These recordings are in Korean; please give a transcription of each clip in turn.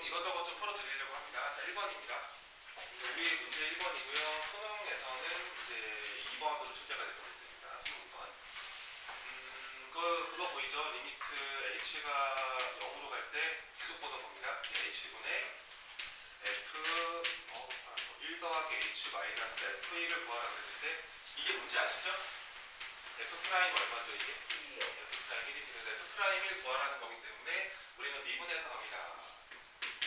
이것저것 좀 풀어드리려고 합니다. 자, 1번입니다. 우리 문제 1번이고요. 수능에서는 이제 2번으로 출제가 됐던 문제입니다. 수능 2번. 그거 보이죠? 리미트 h가 0으로 갈 때 계속 보던 겁니다. h분의 f 1 더하기 h 마이너스 f1을 구하라 그랬는데 이게 뭔지 아시죠? f 프라임 얼마죠 이게? 1이요. f 프라임 1입니다. f 프라임 1 구하라는 거기 때문에 우리는 미분해서 갑니다.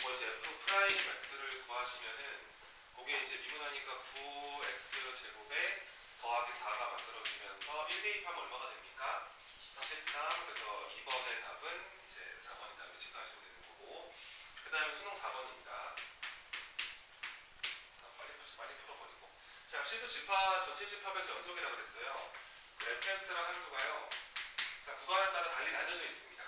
뭐 이제 f 프라임 x를 구하시면은 그게 이제 미분하니까 9x 제곱에 더하기 4가 만들어지면서 1 대입하면 얼마가 됩니까? 13. 그래서 2번의 답은 이제 4번이 답을 체크하시면 되는 거고, 그 다음에 수능 4번입니다. 빨리 풀어버리고. 자, 실수 집합, 전체 집합에서 연속이라고 그랬어요. 그 fx라는 함수가요. 자, 구간에 따라 달리 나뉘어져 있습니다.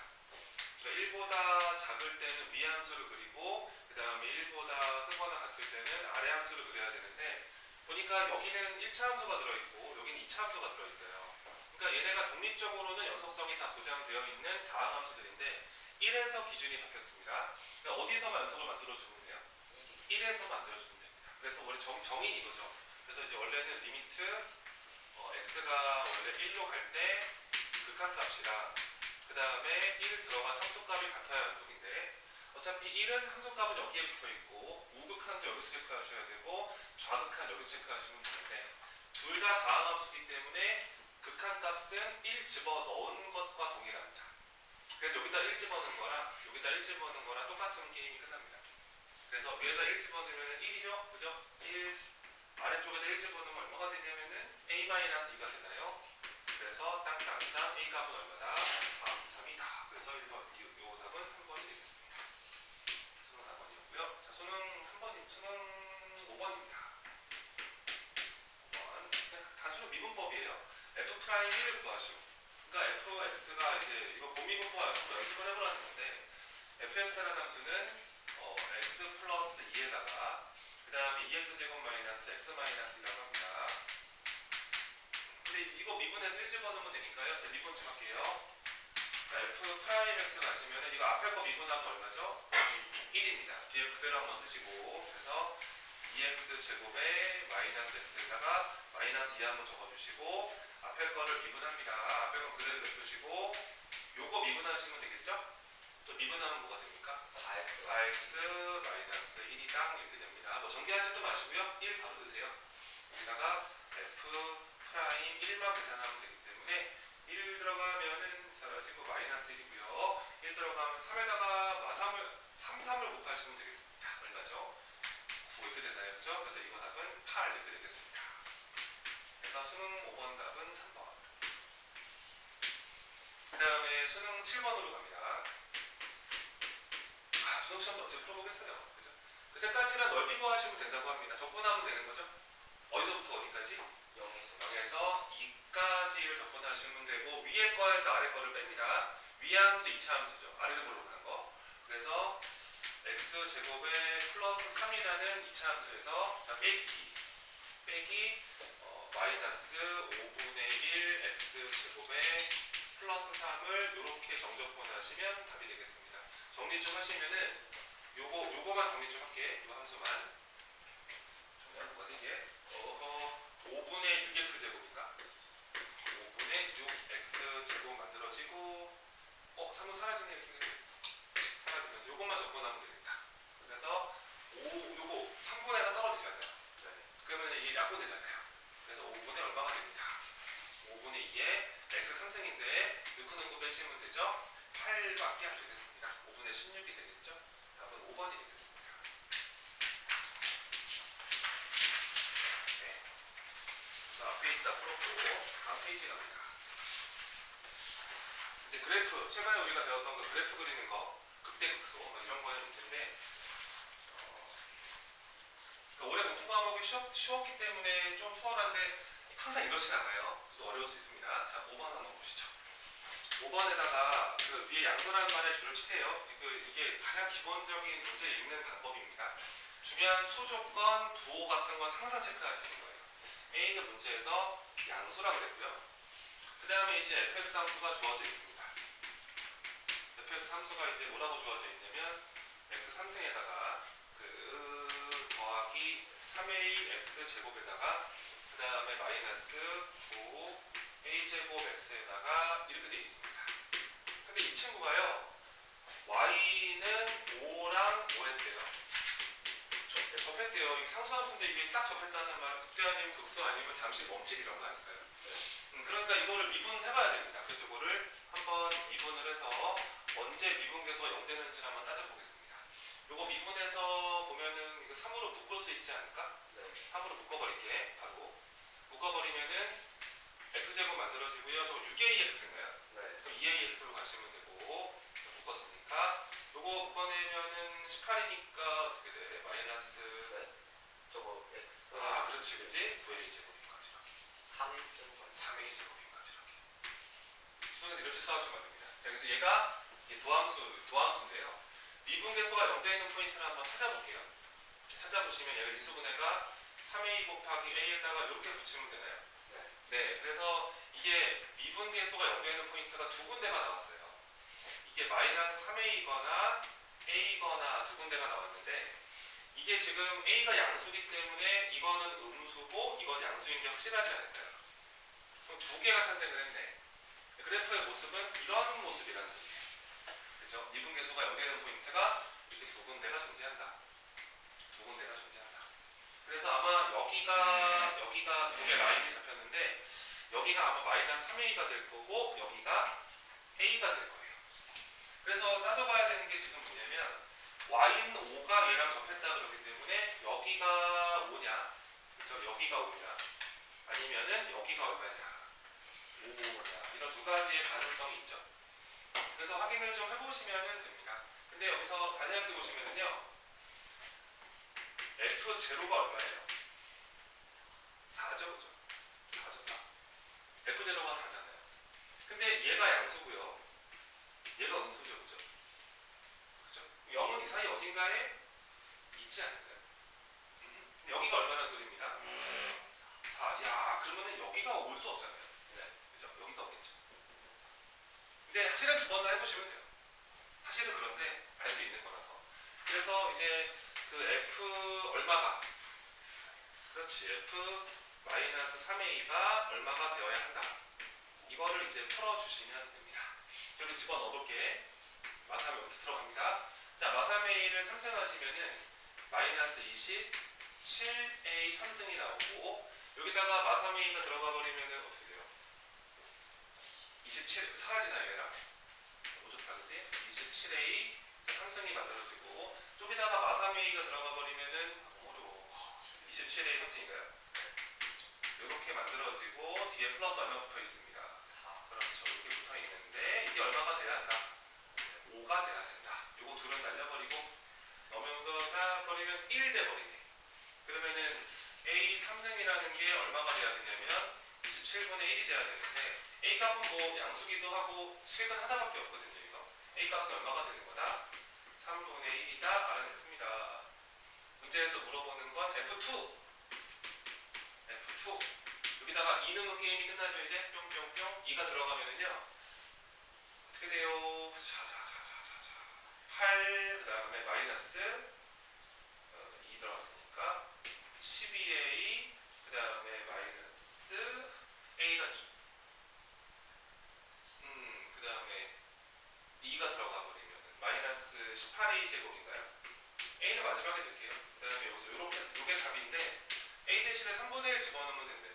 그러니까 1보다 작을 때는 위 함수를 그리고 그 다음에 1보다 크거나 같을 때는 아래 함수를 그려야 되는데 보니까 여기는 1차 함수가 들어있고 여기는 2차 함수가 들어있어요. 그러니까 얘네가 독립적으로는 연속성이 다 보장되어 있는 다항 함수들인데 1에서 기준이 바뀌었습니다. 그러니까 어디서만 연속을 만들어주면 돼요? 1에서 만들어주면 됩니다. 그래서 원래 정인 이거죠. 그래서 이제 원래는 리미트 x가 원래 1로 갈 때 극한값이랑 그 다음에 1 들어간 함수값이 같아야 연속인데 어차피 1은 함수값은 여기에 붙어있고 우극한도 여기서 체크하셔야 되고 좌극한 여기서 체크하시면 되는데 둘 다 다항 함수이기 때문에 극한값은 1 집어넣은 것과 동일합니다. 그래서 여기다 1 집어넣은 거랑 여기다 1 집어넣은 거랑 똑같은 게임이 끝납니다. 그래서 위에다 1 집어넣으면 1이죠? 그죠? 1 아래쪽에다 1 집어넣으면 얼마가 되냐면은 a-2가 되나요? 그래서 땅땅땅 a 값은 얼마다? 3이다. 그래서 이 답은 3번이 되겠습니다. 수능 4번이었고요. 자, 수능 5번입니다. 5번. 단순히 미분법이에요. f'1을 구하시오. 그러니까 fx가 이제 이거 고미분법 연습을 해보라는 건데 fx라는 함수는 x 플러스 2에다가 그 다음에 2x제곱 마이너스 x 마이너스라고 합니다. 근데 이거 미분해서 1 집어넣으면 되니까요. 자, 미분 좀 할게요. f 프라임 x 가시면 이거 앞에 거 미분하면 얼마죠? 1입니다. 뒤에 그대로 한번 쓰시고 그래서 2x 제곱에 마이너스 x에다가 마이너스 2 한번 적어주시고 앞에 거를 미분합니다. 앞에 거 그대로 냅두시고 요거 미분하시면 되겠죠? 또 미분하면 뭐가 됩니까? 4x 마이너스 1이당 이렇게 됩니다. 뭐 전개하지도 마시고요. 1 바로 넣으세요. 여기다가 f 프라임 1만 계산하면 되기 때문에 1 들어가면은 사라지고 마이너스 1이고요. 1 들어가면 3에다가 3을 곱하시면 되겠습니다. 얼마죠? 9 이렇게 되잖아요. 그죠? 그래서 이거 답은 8 이렇게 되겠습니다. 그래서 수능 5번 답은 3번. 그 다음에 수능 7번으로 갑니다. 수능 시험도 언제 풀어보겠어요. 그죠? 그 색깔칠은 넓이고 하시면 된다고 합니다. 적분하면 되는 거죠? 어디서부터 어디까지? 0에서 2까지를 적분하시면 되고 위에 거에서 아래 거를 뺍니다. 위의 함수 2차 함수죠. 아래로 볼록한 거. 그래서 x제곱에 플러스 3이라는 2차 함수에서 빼기 마이너스 5분의 1 x제곱에 플러스 3을 이렇게 정적분하시면 답이 되겠습니다. 정리 좀 하시면은 요거만 정리 좀 할게. 요 함수만 정리하는 거거든 이게 5분의 6x 제곱인가? 5분의 6x 제곱 만들어지고 3은 사라지네 이렇게 사라지면서 요것만 적분하면 되겠다. 그래서 요거 3분의 1가 떨어지잖아요. 네. 그러면 이게 약분되잖아요. 그래서 5분의 얼마가 됩니다. 5분의 2에 x 3승인데 6은 응고 빼시면 되죠. 8밖에 안 되겠습니다. 5분의 16이 되겠죠. 답은 5번이 되겠습니다. 네. 자, 앞에 있다 풀었고 다음 페이지 갑니다. 이제 그래프, 최근에 우리가 배웠던 거 그래프 그리는 거, 극대극소 이런 거의 문제인데 그러니까 올해 공부 과목이 쉬웠기 때문에 좀 수월한데 항상 이렇진 않아요. 또 어려울 수 있습니다. 자, 5번 한번 보시죠. 5번에다가 그 위에 양수라는 말에 줄을 치세요. 이게 가장 기본적인 문제 읽는 방법입니다. 중요한 수조건, 부호 같은 건 항상 체크하시는 거예요. A는 문제에서 양수라고 그랬고요. 그 다음에 이제 fx 함수가 주어져 있습니다. fx 함수가 이제 뭐라고 주어져 있냐면 x 3승에다가 그 더하기 3ax 제곱에다가 그 다음에 마이너스 9a 제곱 x에다가 이렇게 돼 있습니다. 근데 이 친구가요, y는 5랑 5랬대요. 접했대요. 이게 상수함수인데 이게 딱 접했다는 말은 극대 아니면 극소 아니면 잠시 멈칫 이런 거 아닐까요? 그러니까 이거를 미분해봐야 됩니다. 그래서 이거를 한번 미분을 해서 언제 미분계수가 0 되는지 한번 따져보겠습니다. 요거 미분해서 보면은 이거 3으로 묶을 수 있지 않을까? 네. 3으로 묶어버릴게. 바로 묶어버리면은 x제곱 만들어지고요. 저거 6ax인가요? 네. 그럼 2ax로 가시면 되고 묶었으니까 요거 묶어내면은 18이니까 어떻게 돼? 마이너스 네. 저거 x 아 그렇지 그렇지? 9a 제곱인까지 이렇게 3a 제곱인까지 이렇게 수능에서 이런 실수 하시면 안 됩니다. 자, 그래서 얘가 도함수인데요. 미분계수가 0 되는 포인트를 한번 찾아볼게요. 찾아보시면 얘가 인수분해가 3a 곱하기 a에다가 이렇게 붙이면 되나요? 네. 그래서 이게 미분계수가 0 되는 포인트가 두 군데가 나왔어요. 이게 마이너스 3a거나 a거나 두 군데가 나왔는데 이게 지금 a가 양수기 때문에 이거는 음수고 이건 양수인 게 확실하지 않을까요? 그럼 두 개가 탄생을 했네. 그래프의 모습은 이런 모습이라는 소리예요. 그렇죠? 미분계수가 0 되는 포인트가 이렇게 두 군데가 존재한다. 두 군데가 존재한다. 그래서 아마 여기가 두 개 라인이 잡혔는데 여기가 아마 마이너스 3a가 될 거고 여기가 a가 될 거예요. 그래서 따져봐야 되는 게 지금 뭐냐면 y는 5가 얘랑 접했다 그러기 때문에 여기가 5냐, 그렇죠? 여기가 5냐, 아니면은 여기가 얼마냐, 5냐, 이런 두 가지의 가능성이 있죠. 그래서 확인을 좀 해보시면 됩니다. 근데 여기서 잘 생각해 보시면은요, f0가 얼마예요? 4죠, 그죠? 4죠, 4. f0가 4잖아요. 근데 얘가 양수고요. 얘가 음수죠, 그죠? 그죠? 0은 이 사이 어딘가에 있지 않을까요? 여기가 얼마나 소리입니다? 4. 야, 그러면은 여기가 올 수 없잖아요. 네. 그죠? 여기가 오겠죠. 근데 사실은 두 번 다 해보시면 돼요. 사실은 그런데 알 수 있는 거라서. 그래서 이제 그 f 얼마가? 그렇지. f 마이너스 3a가 얼마가 되어야 한다. 이거를 이제 풀어주시면 됩니다. 여기 집어넣어 볼게. 마삼에부터 들어갑니다. 자, 마삼a를 3승 하시면은 마이너스 27a 3승이 나오고 여기다가 마삼a가 들어가 버리면은 어떻게 돼요? 27 사라지나요, 얘랑? 너무 좋다, 그지? 27a 3승이 만들어지고 쪽에다가 마삼a가 들어가 버리면은 너무 어려워. 27a 3승인가요? 이렇게 만들어지고 뒤에 플러스 얼마 붙어 있습니다. 4. 그렇죠. 이렇게 붙어 있는데 이게 얼마가 돼야 한다? 5가 돼야 된다. 요거 둘은 날려버리고 넘어가 버리면 1 돼버리네. 그러면은 A 3승이라는 게 얼마가 돼야 되냐면 27분의 1이 돼야 되는데 A 값은 뭐 양수기도 하고 실근 하나밖에 없거든요. 이거 A 값은 얼마가 되는 거다? 3분의 1이다 알아냈습니다. 문제에서 물어보는 건 F2 여기다가 2 넣으면 게임이 끝나죠. 이제 뿅뿅뿅 2가 들어가면은요 어떻게 돼요? 자자자자자자 8 그 다음에 마이너스 2 들어갔으니까 12a 그 다음에 마이너스 a가 2 그 다음에 2가 들어가 버리면 마이너스 18a 제곱인가요? a는 마지막에 넣을게요. 그 다음에 여기서 요게 답인데 a 대신에 3분의 1 집어넣으면 된다네.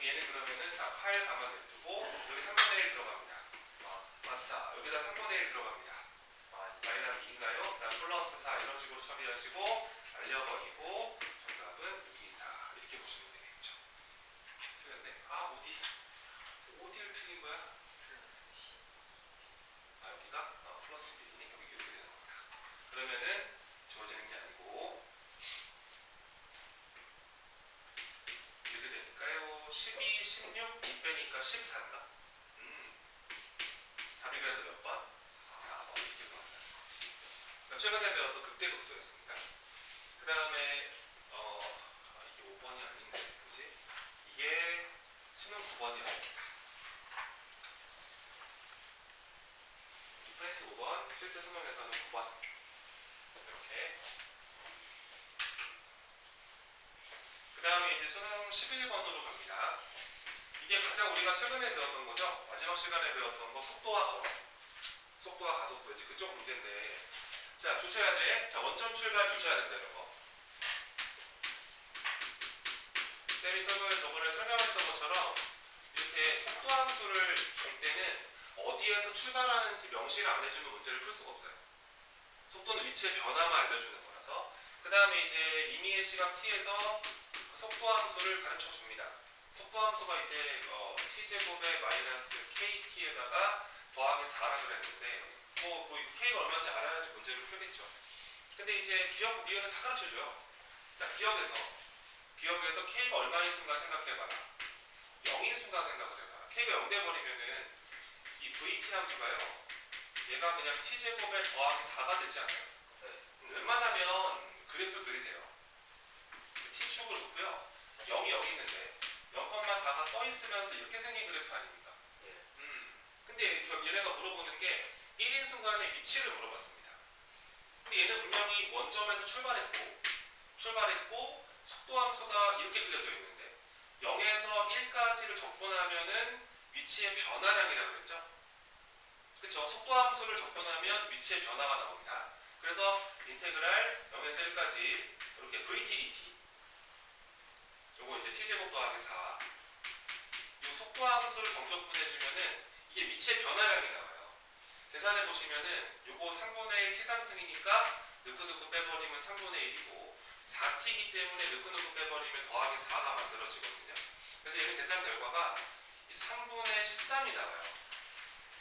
얘는 그러면은 자 8 가만 냅두고 여기 3분의 1 들어갑니다. 맞사 여기다 3분의 1 들어갑니다. 마이너스 2인가요? 그 다음 플러스 4 이런 식으로 처리하시고 알려버리고 정답은 여기다 이렇게 보시면 되겠죠. 틀렸네. 아 어디를 틀린 거야? 아 여기가 플러스 1이니 여기 이렇게 되는 겁니다. 그러면은 지워지는 게 아니고 이렇게 되니까요. 12, 16, 2 빼니까 14인가? 답이 그래서 몇 번? 4번 이렇게 나온다는 거지. 최근에 배웠던 극대극소였습니다. 그 다음에 이게 5번이 아닌데 그지? 이게 수능 9번이었습니다. 리프렌트 5번, 실제 수능에서는 9번 이렇게. 그 다음에 이제 수능 11번으로 갑니다. 이게 가장 우리가 최근에 배웠던 거죠. 마지막 시간에 배웠던 거 속도와 걸어. 속도와 가속도 이제 그쪽 문제인데. 자, 줄 쳐야 돼. 자, 원점 출발 줄 쳐야 된다 이런 거. 쌤이 저번에 설명했던 것처럼 이렇게 속도 함수를 줄 때는 어디에서 출발하는지 명시를 안 해주면 문제를 풀 수가 없어요. 속도는 위치의 변화만 알려주는 거라서. 그 다음에 이제 임의의 시각 t에서 그 속도 함수를 가르쳐 줍니다. 속도 함수가 이제 t제곱에 마이너스 kt에다가 더하기 4라 그랬는데 뭐 k가 얼마인지 알아야지 문제를 풀겠죠. 근데 이제 기억, 리을은 다 가르쳐줘요. 자, 기억에서 k가 얼마인 순간 생각해봐라. 0인 순간 생각을 해봐라. k가 0 돼버리면은 이 vt 함수가요. 얘가 그냥 t제곱에 더하기 4가 되지 않아요. 웬만하면 그래프 그리세요. t축을 놓고요. 0이 여기 있는데 0,4가 떠 있으면서 이렇게 생긴 그래프 아닙니까? 근데 얘네가 물어보는 게 1인 순간의 위치를 물어봤습니다. 근데 얘는 분명히 원점에서 출발했고 속도 함수가 이렇게 그려져 있는데 0에서 1까지를 적분하면은 위치의 변화량이라고 그랬죠? 그쵸? 속도 함수를 적분하면 위치의 변화가 나옵니다. 그래서 인테그랄 0에서 1까지 이렇게 vtdt 요거 이제 t제곱 더하기 4 이 속도 함수를 정적분해주면은 이게 위치의 변화량이 나와요. 계산해 보시면은 요거 3분의 1 t3승이니까 넣고 빼버리면 3분의 1이고 4t이기 때문에 넣고 빼버리면 더하기 4가 만들어지거든요. 그래서 얘는 계산 결과가 3분의 13이 나와요.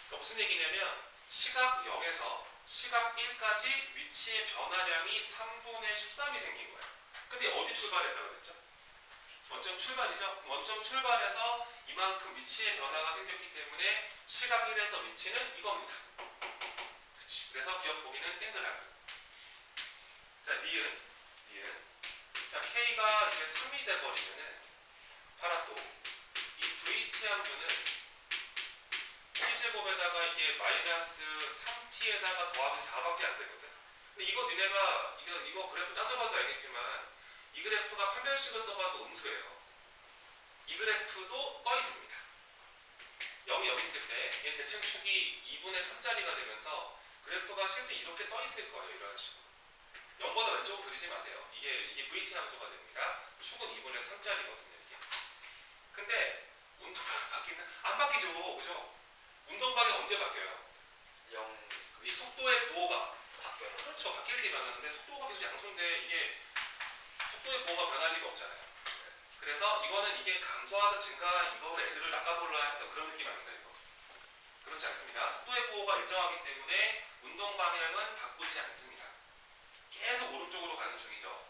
그러니까 무슨 얘기냐면 시각 0에서 시각 1까지 위치의 변화량이 3분의 13이 생긴 거예요. 근데 어디 출발했다고 그랬죠? 원점 출발이죠. 원점 출발해서 이만큼 위치의 변화가 생겼기 때문에 시각 1에서 위치는 이겁니다. 그치. 그래서 기억 보기는 땡그라미. 자, 니은. 자, k가 이제 3이 돼버리면은 봐라 또 이 vt 함수는 t제곱에다가 이게 마이너스 3t에다가 더하기 4밖에 안 되거든. 근데 이거 니네가 이거 그래프 따져봐도 알겠지만 이 그래프가 판별식을 써봐도 음수예요. 이 그래프도 떠 있습니다. 0이 여기 있을 때 얘 대칭축이 2분의 3짜리가 되면서 그래프가 실제 이렇게 떠 있을 거예요. 이런 식으로. 0보다 왼쪽으로 그리지 마세요. 이게 vt 함수가 됩니다. 축은 2분의 3짜리거든요. 이게. 근데 운동방이 바뀌는? 안 바뀌죠. 그죠? 운동방이 언제 바뀌어요? 0. 이 속도의 부호가 바뀌어요. 그렇죠. 바뀔 일이 많았는데 속도가 계속 양수인데 이게 속도의 부호가 변할 리가 없잖아요. 그래서 이거는 이게 감소하다 증가 이거 애들을 낚아볼라 했던 그런 느낌 아닌가 이거. 그렇지 않습니다. 속도의 부호가 일정하기 때문에 운동 방향은 바꾸지 않습니다. 계속 오른쪽으로 가는 중이죠.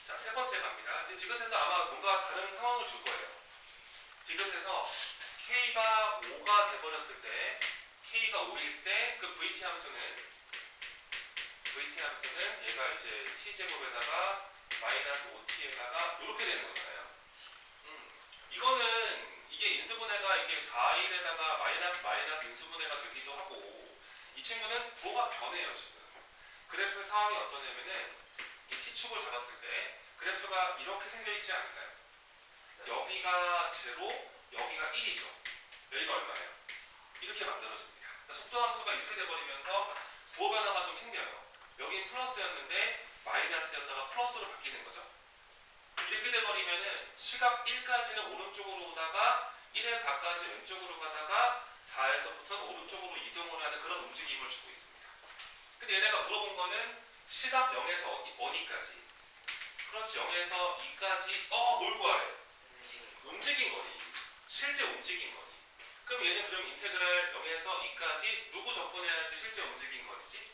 자, 세 번째 갑니다. 근데 디귿에서 아마 뭔가 다른 상황을 줄 거예요. 디귿에서 k가 5가 돼버렸을 때 k가 5일 때 그 vt 함수는 얘가 이제 t제곱에다가 마이너스 5t에다가 이렇게 되는 거잖아요. 이거는 이게 인수분해가 이게 4일에다가 마이너스 인수분해가 되기도 하고 이 친구는 부호가 변해요 지금. 그래프 상황이 어떠냐면은 이 t축을 잡았을 때 그래프가 이렇게 생겨있지 않을까요? 여기가 0, 여기가 1이죠. 여기가 얼마예요? 이렇게 만들어집니다. 그러니까 속도 함수가 이렇게 돼버리면서 부호 변화가 좀 생겨요. 여긴 플러스였는데 마이너스였다가 플러스로 바뀌는 거죠. 이렇게 돼버리면은 시각 1까지는 오른쪽으로 오다가 1에서 4까지 왼쪽으로 가다가 4에서부터는 오른쪽으로 이동을 하는 그런 움직임을 주고 있습니다. 근데 얘네가 물어본 거는 시각 0에서 어디까지? 그렇지. 0에서 2까지 뭘 구하래? 움직인 거리. 실제 움직인 거리. 그럼 얘는 그럼 인테그랄 0에서 2까지 누구 적분해야지 실제 움직인 거리지?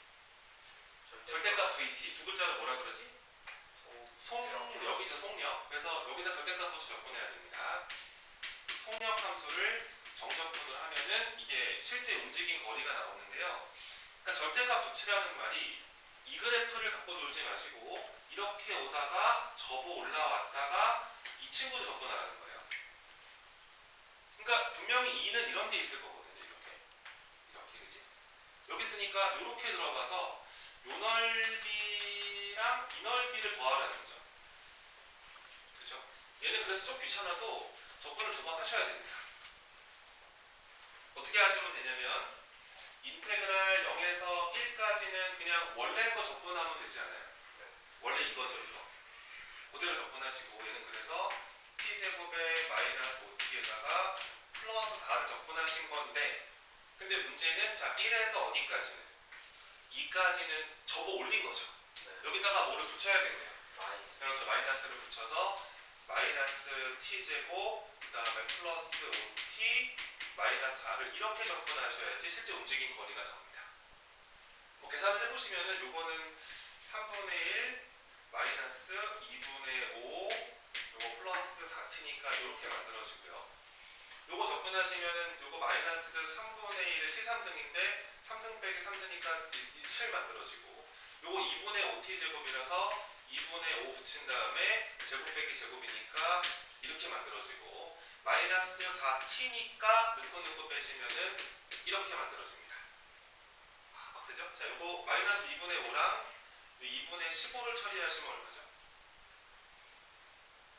절대값 vt. 두 글자로 뭐라 그러지? 여기죠. 속력. 그래서 여기다 절대값 붙여 적분해야 됩니다. 속력 함수를 정적분을 하면은 이게 실제 움직인 거리가 나오는데요. 그러니까 절대값 붙이라는 말이 이 그래프를 갖고 놀지 마시고 이렇게 오다가 접어 올라왔다가 이 친구를 접근하라는 거예요. 그러니까 분명히 2는 이런 데 있을 거거든요. 이렇게 그지? 여기 있으니까 이렇게 들어가서 요 넓이를 넓이랑 이 넓이를 더하라는 거죠. 그죠? 얘는 그래서 좀 귀찮아도 적분을 두 번 하셔야 됩니다. 어떻게 하시면 되냐면 인테그랄 0에서 1까지는 그냥 원래 거 적분하면 되지 않아요? 원래 이거죠, 이거. 그대로 적분하시고 얘는 그래서 t제곱에 마이너스 5t에다가 플러스 4를 적분하신 건데 근데 문제는 자 1에서 어디까지는? 2까지는 접어 올린 거죠. 여기다가 뭐를 붙여야겠네요. 그렇죠. 마이너스를 붙여서 마이너스 t제곱 그 다음에 플러스 5t 마이너스 4를 이렇게 접근하셔야지 실제 움직인 거리가 나옵니다. 뭐 계산을 해보시면은 요거는 3분의 1 마이너스 2분의 5 요거 플러스 4t니까 이렇게 만들어지고요. 요거 접근하시면은 요거 마이너스 3분의 1의 t3승인데 3승 빼기 3승이니까 7 만들어지고 요거 2분의 5t 제곱이라서 2분의 5 붙인 다음에 제곱 빼기 제곱이니까 이렇게 만들어지고 마이너스 4t니까 넣고 빼시면은 이렇게 만들어집니다. 빡세죠? 자, 요거 마이너스 2분의 5랑 2분의 15를 처리하시면 얼마죠?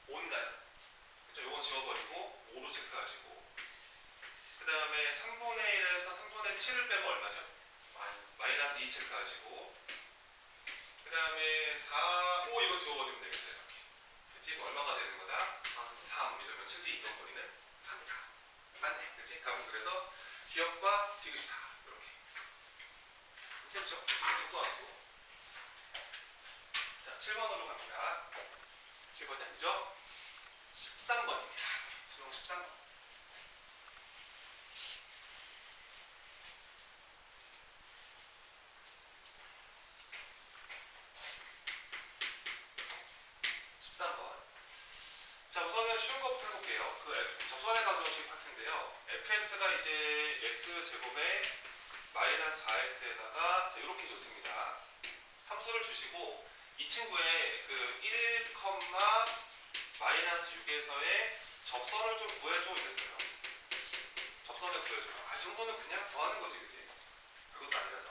5인가요? 그쵸? 요건 지워버리고 5로 체크하시고 그 다음에 3분의 1에서 3분의 7을 빼면 얼마죠? 마이너스 2 체크하시고 그 다음에 4, 5 이거 지워버리면 되겠다 이렇게. 그치? 얼마가 되는 거다? 3 이러면 실제 이동 거리는 3이다. 맞네. 그치? 답은 그래서 기억과 디귿이다. 이렇게. 괜찮죠? 속도 함수. 자, 7번으로 갑니다. 7번이 아니죠? 13번입니다. 수능 13번. 자, 우선은 쉬운 것부터 해볼게요. 그 접선의 방정식 파트인데요. fx가 이제 x제곱에 마이너스 4x에다가 이렇게 줬습니다. 함수를 주시고 이 친구의 그 1, 마이너스 6에서의 접선을 좀 구해줘 이랬어요. 접선을 구해줘요. 이 정도는 그냥 구하는 거지, 그치? 그것도 아니라서.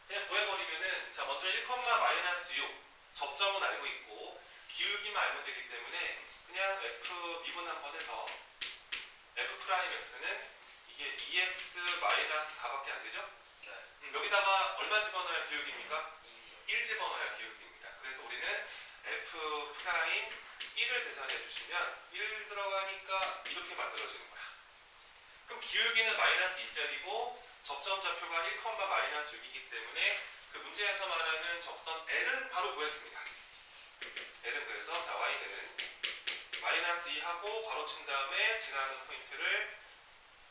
그냥 구해버리면은, 자, 먼저 1, 마이너스 6. 접점은 알고 있고, 기울기만 알면 되기 때문에, 그냥 f 미분 한번 해서, f'x는 이게 2x 마이너스 4밖에 안 되죠? 네. 여기다가 얼마 집어넣어야 기울기입니까? 1 집어넣어야 기울기입니다. 그래서 우리는 f' 1을 계산해 주시면 1 들어가니까 이렇게 만들어지는 거야. 그럼 기울기는 마이너스 2짜리고 접점 좌표가 1, 마이너스 6이기 때문에 그 문제에서 말하는 접선 L은 바로 구했습니다. L은 그래서 자 y는 마이너스 2하고 괄호 친 다음에 지나는 포인트를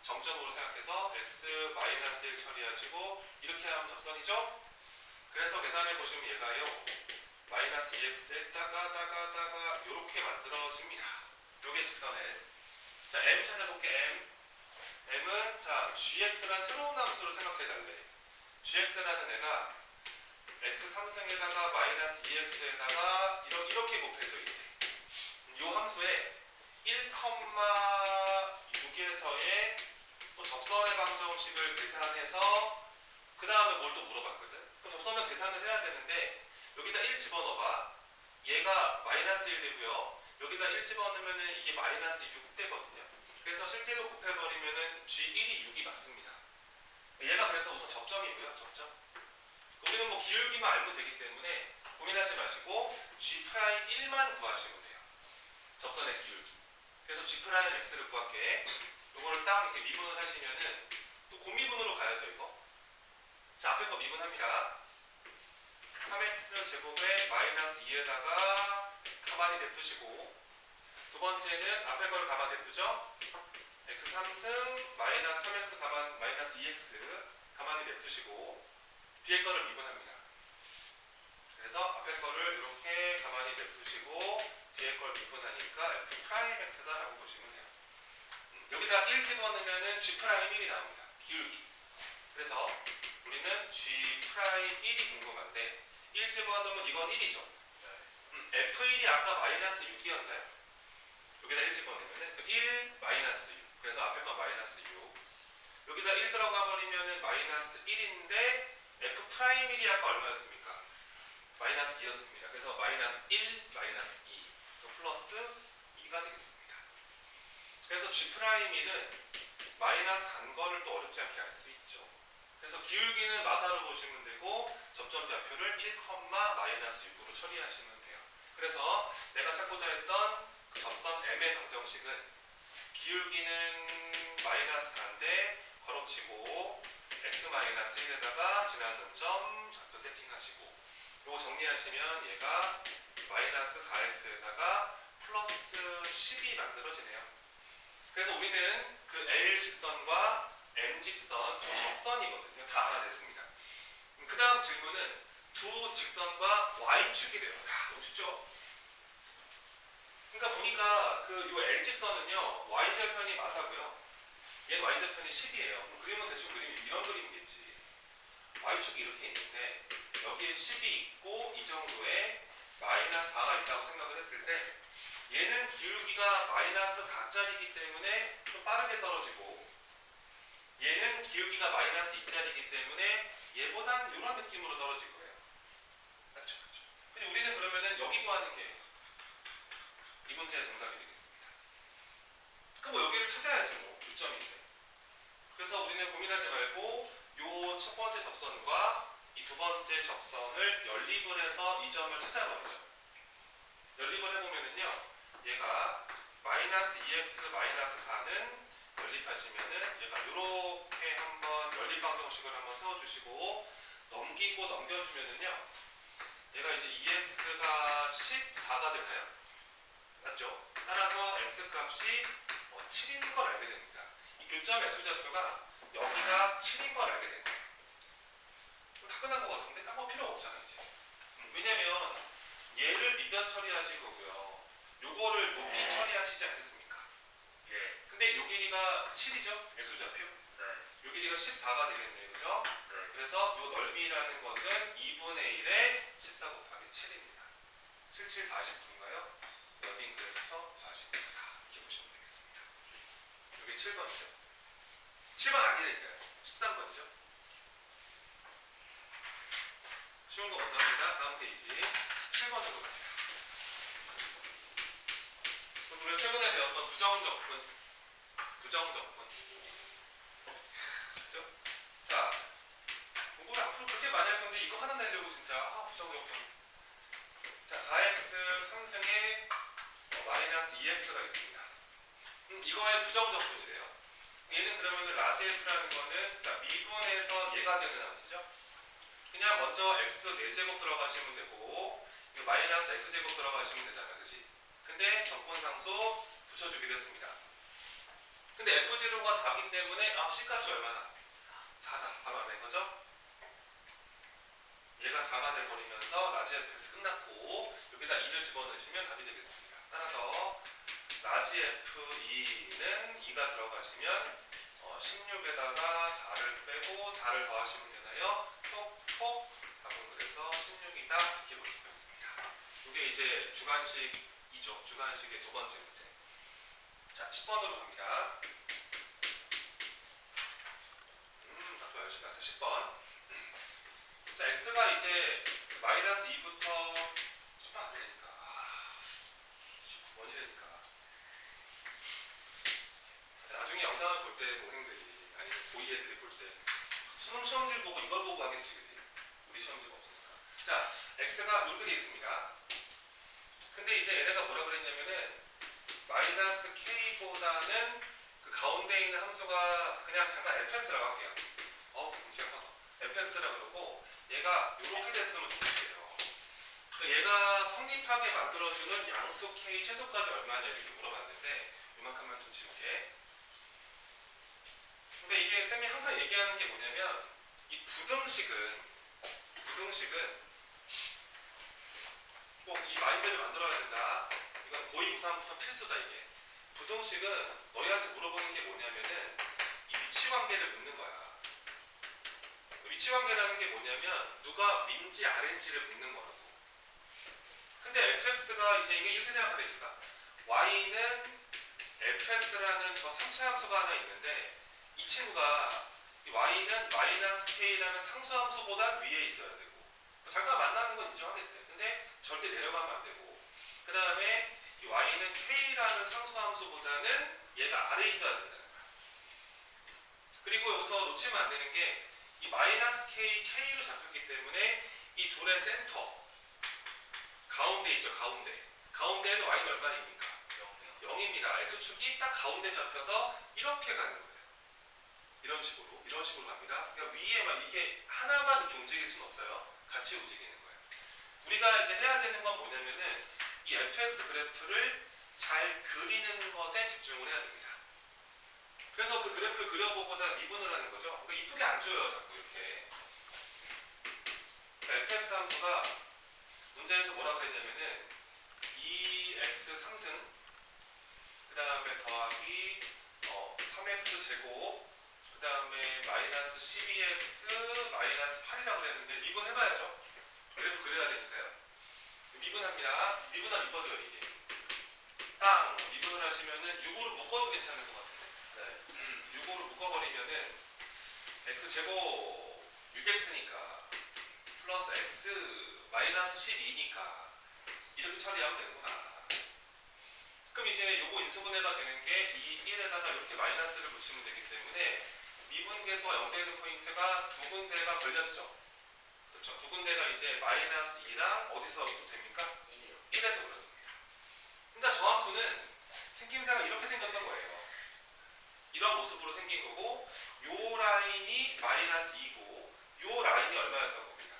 정점으로 생각해서 x 마이너스 1 처리하시고 이렇게 하면 접선이죠? 그래서 계산해 보시면 얘가요 마이너스 2x 다가 이렇게 만들어집니다. 요게 직선 L. 자 M 찾아볼게 M. M은 자 gx란 새로운 함수를 생각해 달래. gx라는 애가 x 3승에다가 마이너스 2x에다가 이렇게 곱해져 있대. 요 함수에 1, 6에서의 또 접선의 방정식을 계산해서 그 다음에 뭘 또 물어봤거든. 그럼 접선을 계산을 해야 되는데 여기다 1 집어넣어봐. 얘가 마이너스 1 되고요. 여기다 1 집어넣으면 이게 마이너스 6 되거든요. 그래서 실제로 곱해버리면 G1이 6이 맞습니다. 얘가 그래서 우선 접점이고요. 접점. 우리는 뭐 기울기만 알면 되기 때문에 고민하지 마시고 G'1만 구하시면 돼요. 접선의 기울기. 그래서 G'X를 구할게. 이거를 딱 이렇게 미분을 하시면은 또 곱미분으로 가야죠, 이거. 자, 앞에 거 미분합니다. 3x 제곱에 마이너스 2에다가 가만히 냅두시고 두 번째는 앞에 걸 가만히 냅두죠. x 3승 마이너스 3x 마이너스 2x 가만히 냅두시고 뒤에 거를 미분합니다. 그래서 앞에 거를 이렇게 가만히 냅두시고 뒤에 걸 미분하니까 f'x다라고 보시면 돼요. 여기다 1 집어넣으면 G'1이 나옵니다. 기울기. 그래서 우리는 G'1이 궁금한데 1 집어넣으면 이건 1이죠. F1이 아까 마이너스 6이었나요? 여기다 1 집어넣으면 1 마이너스 6. 그래서 앞에 거 마이너스 6. 여기다 1 들어가 버리면 마이너스 1인데 F'1이 아까 얼마였습니까? 마이너스 2였습니다. 그래서 마이너스 1, 마이너스 2, 플러스 2가 되겠습니다. 그래서 G'1은 마이너스 간 거를 또 어렵지 않게 알 수 있죠. 그래서 기울기는 마사로 보시면 되고 접점좌표를 1, 마이너스 6으로 처리하시면 돼요. 그래서 내가 찾고자 했던 그 접선 M의 방정식은 기울기는 마이너스 간데 괄호치고 x-1에다가 지나는 점 좌표 세팅하시고 요거 정리하시면 얘가 마이너스 4x에다가 플러스 10이 만들어지네요. 그래서 우리는 그 L 직선과 M 직선 두 접선이거든요. 다 알아냈습니다. 그 다음 질문은 두 직선과 Y축이래요. 야, 너무 쉽죠? 그러니까 보니까 그 요 L 직선은요 Y절편이 마사고요. 얘는 Y절편이 10이에요. 그림은 대충 그림이 이런 그림이겠지. Y축이 이렇게 있는데 여기에 10이 있고 이 정도에 마이너스 4가 있다고 생각을 했을 때 얘는 기울기가 마이너스 4짜리이기 때문에 좀 빠르게 떨어지고 얘는 기울기가 마이너스 2짜리이기 때문에 얘보단 이런 느낌으로 떨어질 거예요. 맞죠? 근데 우리는 그러면은 여기 구하는 게 이 문제의 정답이 되겠습니다. 그럼 뭐 여기를 찾아야지 뭐 6점인데. 그래서 우리는 고민하지 말고 요 첫 번째 접선과 이 두 번째 접선을 연립을 해서 이 점을 찾아버리죠. 연립을 해보면은요 얘가 마이너스 2x 마이너스 4는 연립하시면은 얘가 이렇게 한번 연립 방정식을 한번 세워주시고 넘기고 넘겨주면은요 얘가 이제 2x가 14가 되나요? 맞죠? 따라서 x 값이 7인 걸 알게 됩니다. 이 교점 X좌표가 여기가 7인 걸 알게 된 거예요. 다 끝난 것 같은데 딴 거 필요가 없잖아 이제. 왜냐면 얘를 밑변 처리하실 거고요. 요거를 높이 처리하시지 않겠습니까? 예. 근데 요 길이가 7이죠? X좌표. 네. 요 길이가 14가 되겠네요. 그죠? 네. 그래서 요 넓이라는 것은 2분의 1에 14 곱하기 7입니다. 77, 49인가요? 넓이는 그래서 49다. 이렇게 보시면 되겠습니다. 이게 7번이죠. 7번 아니니까요. 13번이죠. 쉬운 거 먼저 합니다. 다음 페이지 17번으로 갑니다. 우리가 최근에 배웠던 부정접근. 그죠? 자, 공부를 앞으로 그렇게 많이 할 건데 이거 하나 내려고 진짜 부정접근. 자, 4x 3승에 마이너스 2x가 있습니다. 이거의 부정접근이래요. 얘는 그러면 라지 f라는 거는 자, 미분에서 얘가 되는 함수죠. 그냥 먼저 x 4제곱 들어가시면 되고 마이너스 x제곱 들어가시면 되잖아. 그치? 근데 적분상수 붙여주기로 했습니다. 근데 f0가 4기 때문에 C값이 얼마나? 4다. 바로 알아낸 거죠? 얘가 4가 돼버리면서 라지 fx 끝났고 여기다 2를 집어넣으시면 답이 되겠습니다. 따라서 라지 f2는 2가 들어가시면 16에다가 4를 빼고 4를 더하시면 되나요? 톡톡 답은 그래서 16이다 이렇게 볼 수가 있습니다. 이게 이제 주관식이죠. 주관식의 두 번째 문제. 자, 10번으로 갑니다. 딱 좋아요. 자, 10번. 자, x가 이제 마이너스 2부터 10번 안 되니까 19번이라니까. 나중에 영상을 볼 때 동생들이 아니면 고2 애들이 볼 때 수능 시험지를 보고 이걸 보고 하겠지, 그지? 우리 시험지가 없으니까. 자, x가 이렇게 되어 있습니다. 근데 이제 얘네가 뭐라 그랬냐면은 마이너스 k보다는 그 가운데 있는 함수가 그냥 잠깐 fx라고 할게요. 공지가 커서 fx라고 그러고 얘가 이렇게 됐으면 좋겠어요. 얘가 성립하게 만들어주는 양수 k 최소값이 얼마냐 이렇게 물어봤는데 이만큼만 좀 지울게. 근데 이게 쌤이 항상 얘기하는 게 뭐냐면 이 부등식은 꼭 이 마인드를 만들어야 된다. 이건 고2 고3부터 필수다. 이게 부등식은 너희한테 물어보는 게 뭐냐면은 이 위치관계를 묻는 거야. 위치관계라는 게 뭐냐면 누가 윈지 RNG를 묻는 거라고. 근데 fx가 이제 이렇게 생각하니까 y는 fx라는 저 3차 함수가 하나 있는데 이 친구가 이 y는 마이너스 k라는 상수함수보다 위에 있어야 되고 잠깐 만나는 건 인정하겠대. 근데 절대 내려가면 안 되고. 그 다음에 이 y는 k라는 상수함수보다는 얘가 아래에 있어야 된다는 거야. 그리고 여기서 놓치면 안 되는 게 이 마이너스 k, k로 잡혔기 때문에 이 둘의 센터 가운데 있죠. 가운데는 y는 얼마입니까? 0입니다. x축이 딱 가운데 잡혀서 이렇게 가는 거예요. 이런 식으로 갑니다. 그러니까 위에만 이게 하나만 이렇게 움직일 수는 없어요. 같이 움직이는 거예요. 우리가 이제 해야 되는 건 뭐냐면은 이 fx 그래프를 잘 그리는 것에 집중을 해야 됩니다. 그래서 그 그래프를 그려보고자 미분을 하는 거죠. 그러니까 이쁘게 안 줘요, 자꾸 이렇게. 그러니까 fx 함수가 문제에서 뭐라 그랬냐면은 2x 3승 그 다음에 더하기 3x 제곱 그 다음에 마이너스 12x 마이너스 8이라고 그랬는데 미분 해봐야죠. 그래프 그려야 되니까요. 미분합니다. 미분하면 이뻐져요 이게. 땅 미분을 하시면은 6으로 묶어도 괜찮을 것 같은데. 네. 6으로 묶어버리면은 x제곱 6x니까 플러스 x 마이너스 12니까 이렇게 처리하면 되는구나. 그럼 이제 요거 인수분해가 되는 게 이 1에다가 이렇게 마이너스를 붙이면 되기 때문에 미분계수와 연계되는 포인트가 두 군데가 걸렸죠. 그렇죠. 두 군데가 이제 마이너스 2랑 어디서부터 됩니까? 1에서 그렇습니다. 그러니까 저 함수는 생김새가 이렇게 생겼던 거예요. 이런 모습으로 생긴 거고 요 라인이 마이너스 2고 요 라인이 얼마였던 겁니까?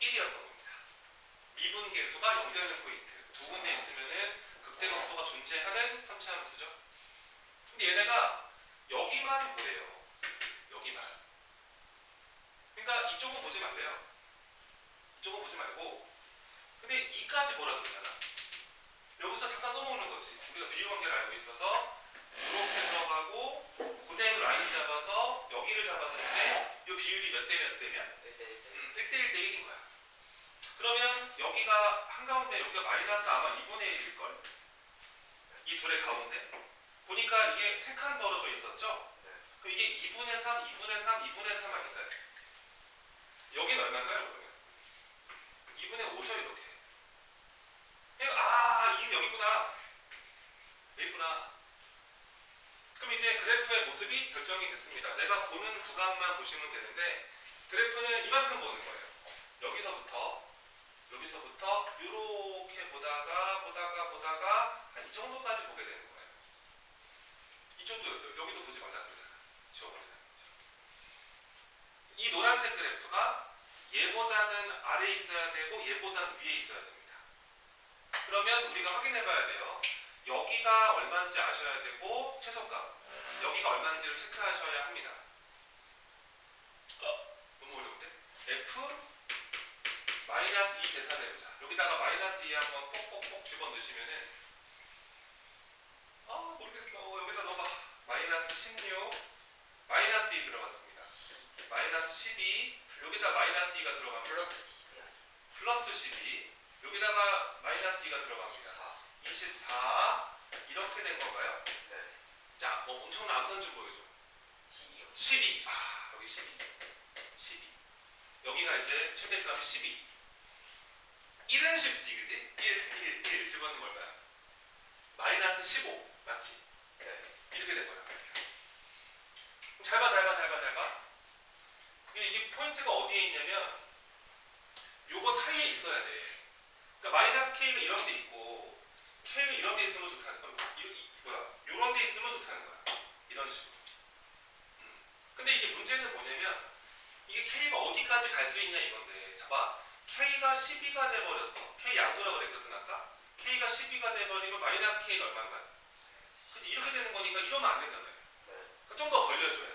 1이었던 겁니다. 미분계수가 연결되는 포인트 두 군데 있으면은 극대각수가 존재하는 3차 함수죠. 근데 얘네가 여기만 보래요. 여기만. 그러니까 이쪽은 보지 말래요. 이쪽은 보지 말고 근데 이까지 보라 그러잖아. 여기서 잠깐 써먹는 거지. 우리가 비유관계를 알고 있어서 이렇게 들어가고 그대로 라인 잡아서 여기를 잡았을 때 이 비율이 몇 대 몇 대면? 1대 1대 1인 거야. 그러면 여기가 한가운데 여기가 마이너스 아마 2분의 1일걸? 이 둘의 가운데 보니까 이게 3칸 벌어져 있었죠? 그럼 이게 2분의 3, 2분의 3, 2분의 3 아닌가요? 여기는 얼마인가요? 그러면? 2분의 5죠 이렇게. 아, 2는 여기구나. 여기구나. 그럼 이제 그래프의 모습이 결정이 됐습니다. 내가 보는 구간만 보시면 되는데 그래프는 이만큼 보는 거예요. 여기서부터 이렇게 보다가 한 이 정도까지 보게 되는 거예요. 이쪽도 여기도 보지 말라 그러잖아. 지워버리는 거죠. 이 노란색 그래프가 얘보다는 아래에 있어야 되고 얘보다는 위에 있어야 됩니다. 그러면 우리가 확인해 봐야 돼요. 여기가 얼마인지 아셔야 되고 최소값 여기가 얼마인지를 체크하셔야 합니다. 너무 어려운데? F 마이너스 2 계산해보자. 여기다가 마이너스 2 한번 꼭꼭꼭 집어넣으시면은 모르겠어. 여기다 넣어봐. 마이너스 16 마이너스 2 들어갔습니다. 마이너스 12 여기다 마이너스 2가 들어갑니다. 플러스 12 여기다가 마이너스 2가 들어갑니다. 24 이렇게 된 건가요? 네. 자, 엄청난 암산 좀 보여줘. 12 여기 12 여기가 이제 최대값이 12 1은 쉽지 그지? 1 집어넣는 걸까요? 마이너스 15 맞지? 네. 이렇게 돼버려. 잘 봐. 이게 포인트가 어디에 있냐면 요거 사이에 있어야 돼. 그러니까 마이너스 k가 이런 데 있고 k가 이런 데 있으면 좋다는 거야. 요런 데 있으면 좋다는 거야. 이런 식으로. 근데 이게 문제는 뭐냐면 이게 k가 어디까지 갈 수 있냐 이건데 봐봐. k가 12가 돼버렸어. k 양수라고 그랬거든 아까. k가 12가 돼버리면 마이너스 k가 얼마인가요? 그치? 이렇게 되는 거니까 이러면 안 된다고요. 그러니까 좀 더 벌려줘야 돼.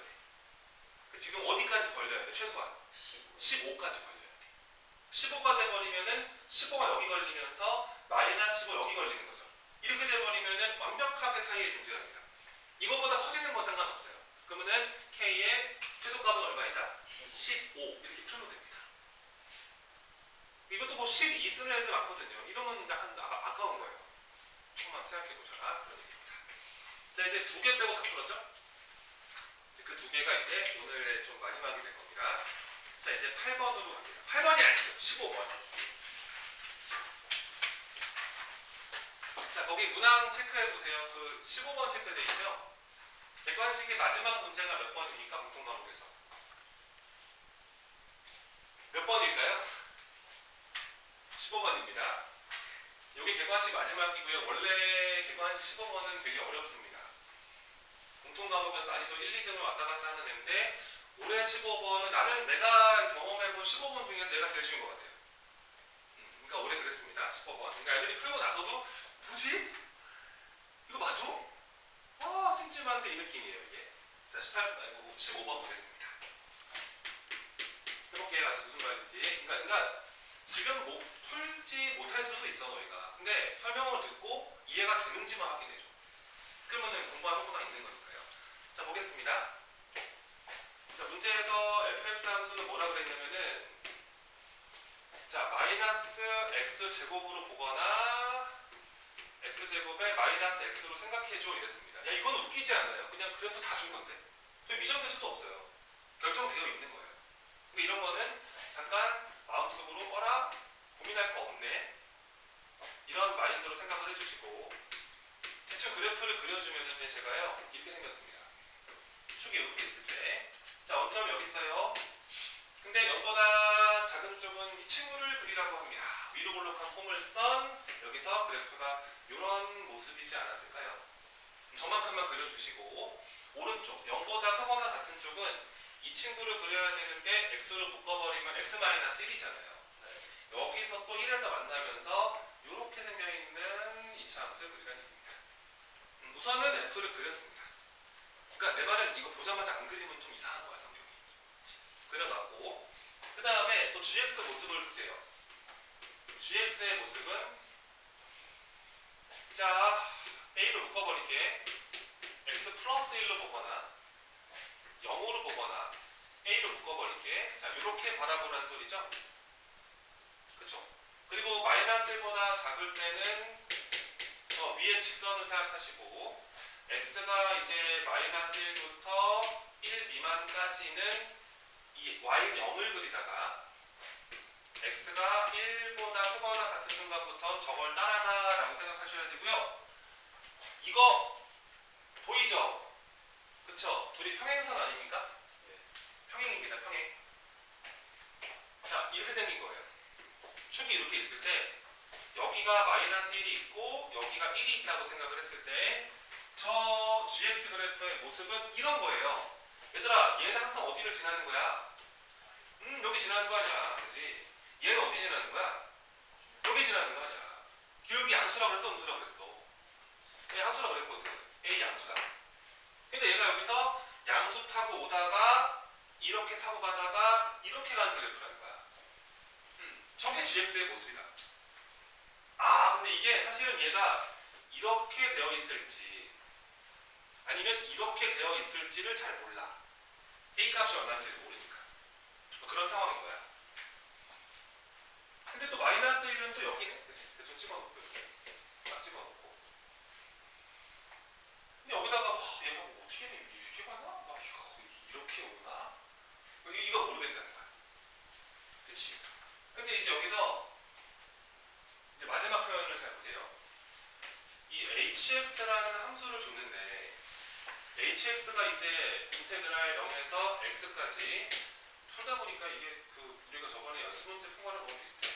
지금 어디까지 벌려야 돼? 최소한 15까지 벌려야 돼. 15가 돼버리면은 15가 여기 걸리면서 마이너스 15 여기 걸리는 거죠. 이렇게 돼버리면은 완벽하게 사이에 존재합니다. 이거보다 커지는 건 상관없어요. 그러면은 k의 최소값은 얼마이다? 15 이렇게 풀면 됩니다. 이것도 뭐 12 쓰는 애들 많거든요. 이러면 약간 아까운 거예요. 조금만 생각해보셔라. 그런 얘기입니다. 자, 이제 2개 빼고 다 풀었죠? 그 2개가 이제 오늘의 좀 마지막이 될 겁니다. 자, 이제 8번으로 갑니다. 8번이 아니죠. 15번. 자, 거기 문항 체크해보세요. 그 15번 체크되어 있죠? 객관식의 마지막 문제가 몇 번입니까? 공통 과목에서. 몇 번일까요? 15번입니다. 여기 객관식 마지막이고요. 원래 객관식 15번은 되게 어렵습니다. 공통 과목에서 난이도 1, 2등을 왔다 갔다 하는 애인데 올해 15번은 나는 내가 경험해본 15번 중에서 얘가 제일 쉬운 것 같아요. 그러니까 올해 그랬습니다. 15번. 그러니까 애들이 풀고 나서도 뭐지? 이거 맞아? 아, 찜찜한데 이 느낌이에요, 이게. 자, 15번 보겠습니다. 해볼게요. 같이 무슨 말인지. 그러니까 지금 뭐 풀지 못할 수도 있어, 너희가. 근데 설명을 듣고 이해가 되는지만 확인해줘. 그러면은 공부할 효과가 있는 거니까요. 자, 보겠습니다. 자, 문제에서 fx 함수는 뭐라 그랬냐면은 자, 마이너스 x제곱으로 보거나 x제곱에 마이너스 x로 생각해줘 이랬습니다. 야, 이건 웃기지 않아요? 그냥 그래프 다 준 건데. 저희 미정될 수도 없어요. 결정되어 있는 거예요. 그러니까 이런 거는 잠깐 마음속으로 뭐라 고민할 거 없네. 이런 마인드로 생각을 해주시고 대충 그래프를 그려주면은 제가요 이렇게 생겼습니다. 축이 이렇게 있을 때 자, 원점이 여기 있어요. 근데 0보다 작은 쪽은 이 친구를 그리라고 합니다. 위로 볼록한 포물선 여기서 그래프가 이런 모습이지 않았을까요? 저만큼만 그려주시고 오른쪽 0보다 크거나 같은 쪽은 이 친구를 그려야 되는데 x로 묶어버리면 x-1이잖아요. 여기서 또 1에서 만나면서 이렇게 생겨있는 이차 함수를 그리라는 얘기입니다. 우선은 f를 그렸습니다. 그러니까 내 말은 이거 보자마자 안 그리면 좀 이상한 거야, 성격이. 그려놨고 그 다음에 또 gx 모습을 보세요. gx의 모습은 자, a로 묶어버릴게. x 플러스 1로 보거나 0으로 보거나 a로 묶어버릴게. 자, 이렇게 바라보라는 소리죠. 그쵸? 그리고 마이너스 1보다 작을 때는 저 위에 직선을 생각하시고 x가 이제 마이너스 1부터 1 미만까지는 이 y 0을 그리다가 x가 1보다 크거나 같은 순간부터 저걸 따라가 라고 생각하셔야 되고요. 이거 보이죠? 그쵸? 둘이 평행선 아닙니까? 평행입니다. 평행. 자, 이렇게 생긴 거예요. 축이 이렇게 있을 때 여기가 마이너스 1이 있고 여기가 1이 있다고 생각을 했을 때 저 gx 그래프의 모습은 이런 거예요. 얘들아, 얘는 항상 어디를 지나는 거야? 여기 지나는 거 아니야. 그치? 얘는 어디 지나는 거야? 여기 지나는 거 아니야. 기울기 양수라고 그랬어? 음수라고 그랬어? 얘 양수라고 그랬거든. A 양수다. 근데 얘가 여기서 양수 타고 오다가 이렇게 타고 가다가 이렇게 가는 그래프라는 거야. 저게 gx의 모습이다. 아, 근데 이게 사실은 얘가 이렇게 되어 있을지 아니면 이렇게 되어 있을지를 잘 몰라. A 값이 얼마인지도 모르니까. 뭐 그런 상황인 거야. 근데 또 마이너스 1은 또 여기네. 그치? 대충 찍어놓고 이렇게 딱 찍어놓고. 근데 여기다가 얘가 뭐 어떻게 해? 이렇게 가나? 막 이렇게 오나? 이거 모르겠다는 거야. 그치? 근데 이제 여기서 이제 마지막 표현을 잘 보세요. 이 hx라는 함수를 줬는데 hx가 이제 인테그랄 0에서 x까지 풀다 보니까 이게 그 우리가 저번에 연습 문제 푼 거랑 너무 비슷해.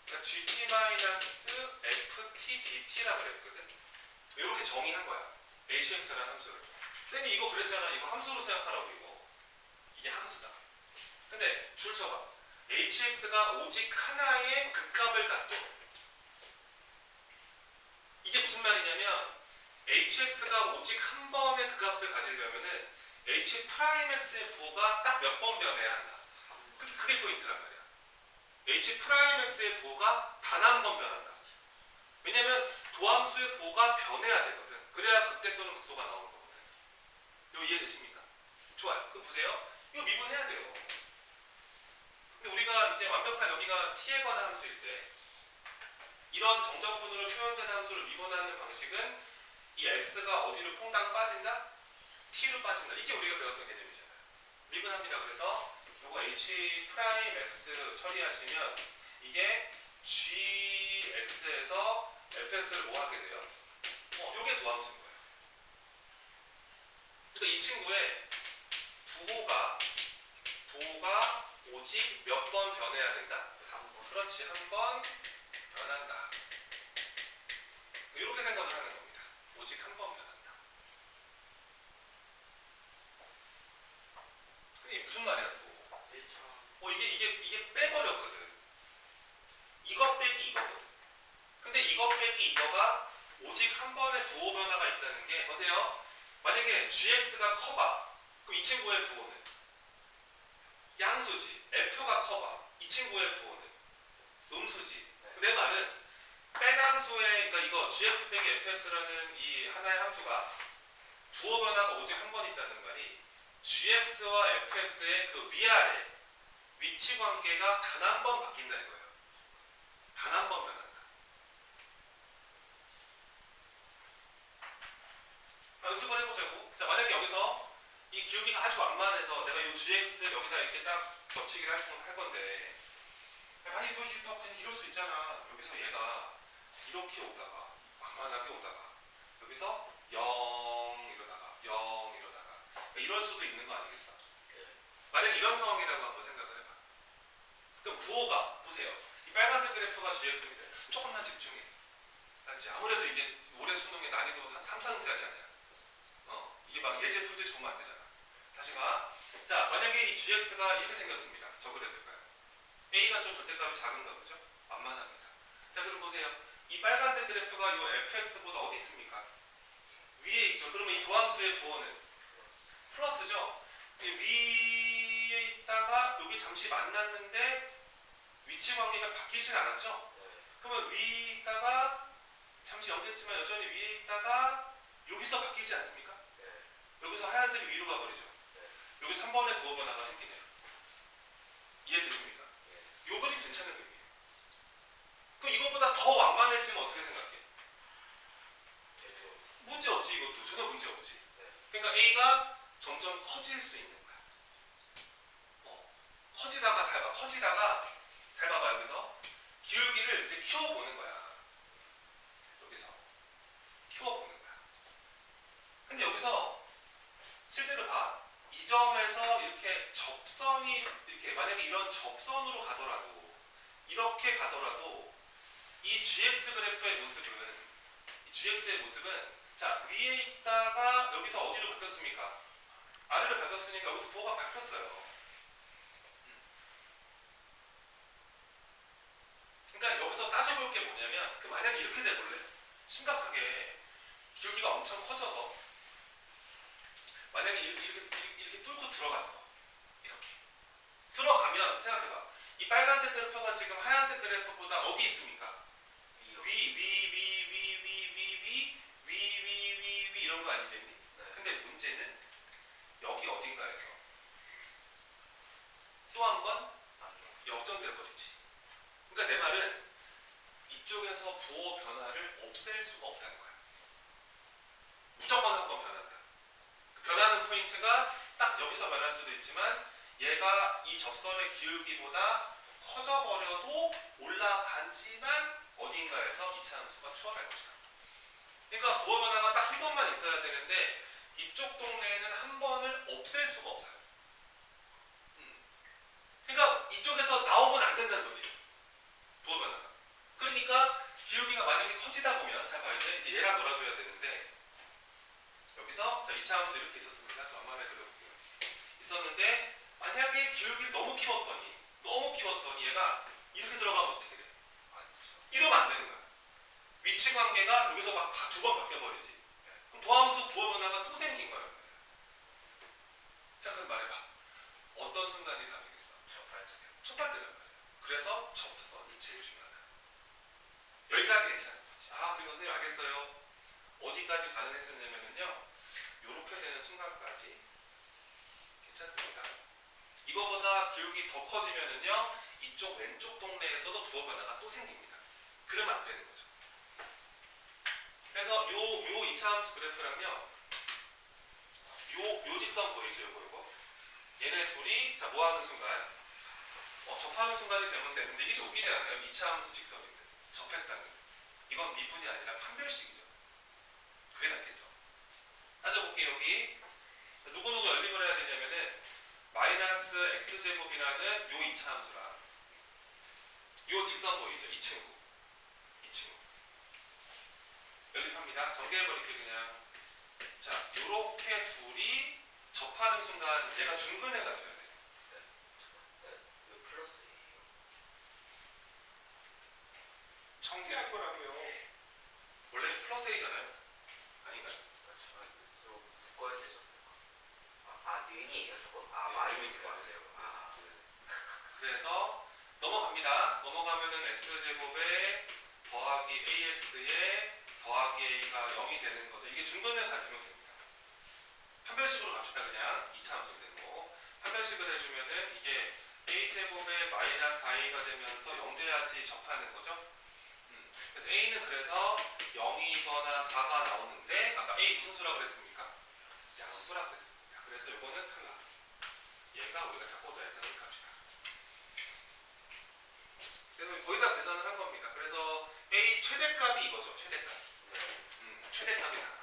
그러니까 gt-ft dt라고 그랬거든. 이렇게 정의한 거야. hx라는 함수를. 쌤이 이거 그랬잖아. 이거 함수로 생각하라고 이거. 이게 함수다. 근데 줄 쳐봐. hx가 오직 하나의 극값을 갖도록. 이게 무슨 말이냐면 hx가 오직 한 번의 그 값을 가지려면은 h'x의 부호가 딱 몇 번 변해야 한다. 그게 포인트란 말이야. h'x의 부호가 단 한 번 변한다. 왜냐면 도함수의 부호가 변해야 되거든. 그래야 극대 또는 극소가 나오는 거거든. 이거 이해되십니까? 좋아요. 그럼 보세요. 이거 미분해야 돼요. 근데 우리가 이제 완벽한 여기가 t에 관한 함수일 때 이런 정적분으로 표현된 함수를 미분하는 방식은 이 x가 어디로 퐁당 빠진다? t로 빠진다. 이게 우리가 배웠던 개념이잖아요. 미분합니다. 그래서 요거 H 프라임 X 처리하시면 이게 GX에서 fx를 뭐 하게 돼요? 요게 도함수인 거예요. 그래서 이 친구의 부호가 오직 몇 번 변해야 된다? 한 번. 그렇지, 한 번 변한다. 이렇게 생각을 하는 겁니다. 오직 한 번 변한다. 근데 이게 무슨 말이야 또? 이게 빼버렸거든. 이거 빼기 이거거든. 근데 이거 빼기 이거가 오직 한 번의 부호 변화가 있다는 게, 보세요. 만약에 gx가 커봐. 그럼 이 친구의 부호는 양수지. f가 커봐. 이 친구의 부호는 음수지. 내 말은 빼함수의, 그러니까 이거 gx 빼기 fx라는 이 하나의 함수가 부호 변화가 오직 한 번 있다는 말이 gx와 fx의 그 위아래 위치 관계가 단 한 번 바뀐다는 거예요. 단 한 번 변한다. 연습을 해보자고. 자, 만약에 여기서 이 기울기가 아주 완만해서 내가 이 gx 여기다 이렇게 딱 겹치기를 할 건데, 아니 이거 그냥 이럴 수 있잖아. 여기서 얘가 이렇게 오다가 완만하게 오다가 여기서 0 이러다가 0 이러다가 이럴 수도 있는 거 아니겠어? 만약에 이런 상황이라고 한번 생각을 해봐. 그럼 부호가 보세요. 이 빨간색 그래프가 gx입니다. 조금만 집중해. 알지? 아무래도 이게 올해 수능의 난이도 한 3, 4등짜리 아니야. 이게 막 예제 풀듯이 보면 안 되잖아. 다시 가. 자, 만약에 이 gx가 이렇게 생겼습니다. 저 그래프가. a가 좀 절대값이 작은가 보죠? 완만합니다. 자, 그럼 보세요. 이 빨간색 그래프가 이 fx보다 어디 있습니까? 위에 있죠. 그러면 이 도함수의 부호는 플러스죠? 위에 있다가 여기 잠시 만났는데 위치 관계가 바뀌진 않았죠? 그러면 위에 있다가 잠시 연됐지만 여전히 위에 있다가 여기서 바뀌지 않습니까? 여기서 하얀색이 위로 가버리죠. 여기서 한 번의 부호 변화가 생기네요. 이해되십니까? 요 그림 괜찮은 그림이에요. 그럼 이거보다 더 완만해지면 어떻게 생각해? 문제 없지. 이것도 전혀 문제 없지. 그러니까 A가 점점 커질 수 있는 거야. 커지다가 잘 봐. 커지다가 잘 봐봐. 여기서 기울기를 이제 키워보는 거야. 여기서 키워보는 거야. 근데 여기서 실제로 봐. 이 점에서 이렇게 접선이 이렇게 만약에 이런 접선으로 가더라도 이렇게 가더라도 이 gx 그래프의 모습은 gx의 모습은 자 위에 있다가 여기서 어디로 바뀌었습니까? 아래로 바뀌었으니까 여기서 부호가 바뀌었어요. 그러니까 여기서 따져볼 게 뭐냐면 그 만약에 이렇게 돼볼래? 심각하게 기울기가 엄청 커져서 만약에 이렇게 뚫고 들어갔어. 이렇게 들어가면 생각해봐. 이 빨간색 그래프가 지금 하얀색 그래프보다 어디 있습니까? 위 이런 거 아니겠니? 근데 문제는 여기 어딘가에서 또 한 번 역전될 버리지. 그러니까 내 말은 이쪽에서 부호 변화를 없앨 수가 없다는 거야. 무조건 한 번 변한다. 그 변하는 포인트가 딱 여기서 변할 수도 있지만 얘가 이 접선의 기울기보다 커져버려도 올라간지만 어딘가에서 이차 함수가 추월할 것이다. 그러니까 부호 변화가 딱 한 번만 있어야 되는데 이쪽 동네에는 한 번을 없앨 수가 없어요. 그러니까 이쪽에서 나오면 안 된다는 소리예요. 부호 변화가. 그러니까 기울기가 만약에 커지다 보면 자 봐 이제 얘랑 놀아줘야 되는데 여기서 자 2차 함수 이렇게 있었습니다. 좀 완만하게 그려볼게요. 있었는데 만약에 기울기를 너무 키웠더니 얘가 이렇게 들어가면 어떻게 돼? 이러면 안 되는 거야. 위치 관계가 여기서 막 두 번 바뀌어버리지. 그럼 도함수 부호 변화가 또 생긴 거야. 자 그럼 말해봐. 어떤 순간이 답이겠어? 첫 발등이란 말이야. 그래서 접선이 제일 중요하다. 여기까지 괜찮은 거지. 아 그리고 선생님 알겠어요. 어디까지 가능했었냐면요. 요렇게 되는 순간까지 괜찮습니다. 이거보다 기울기 더 커지면은요. 이쪽 왼쪽 동네에서도 부호 변화가 또 생깁니다. 그러면 안 되는 거죠. 그래서 요 2차 함수 그래프랑요. 요 직선 보이죠? 요거. 얘네 둘이 자 뭐하는 순간 접하는 순간이 되면 되는데 이게 좀 웃기지 않아요? 2차 함수 직선인데 접했다는 이건 미분이 아니라 판별식이죠. 그게 낫겠죠. 따져볼게요. 여기 누구누구 연립을 해야 되냐면은 마이너스 x제곱이라는 요 2차 함수랑 요 직선 보이죠? 이 친구 연립합니다. 전개해버릴게요. 그냥 자 요렇게 둘이 접하는 순간 얘가 중근해 가줘야 돼요. 왜 플러스 A예요? 청개할 거라고요. 원래 플러스 A잖아요. 아닌가요? 좀 묶어야 되죠. 는이에요 저거? 네, 마이너스 는이죠. 왔어요. 그래서 넘어갑니다. 넘어가면은 x제곱에 더하기 ax에 더하기 a가 0이 되는 거죠. 이게 중근을 가지면 됩니다. 판별식으로 갑시다. 그냥 2차 함수 되고 판별식을 해주면은 이게 a제곱에 마이너스 4a가 되면서 0 돼야지 접하는 거죠. 그래서 a는 그래서 0이거나 4가 나오는데 아까 a 무슨 수라고 그랬습니까? 양수라고 그랬습니다. 그래서 이거는 탈락. 얘가 우리가 찾고자 했던 값이다. 그래서 거의 다 계산을 한 겁니다. 그래서 a 최대값이 이거죠. 최대값. 최대값이 4가.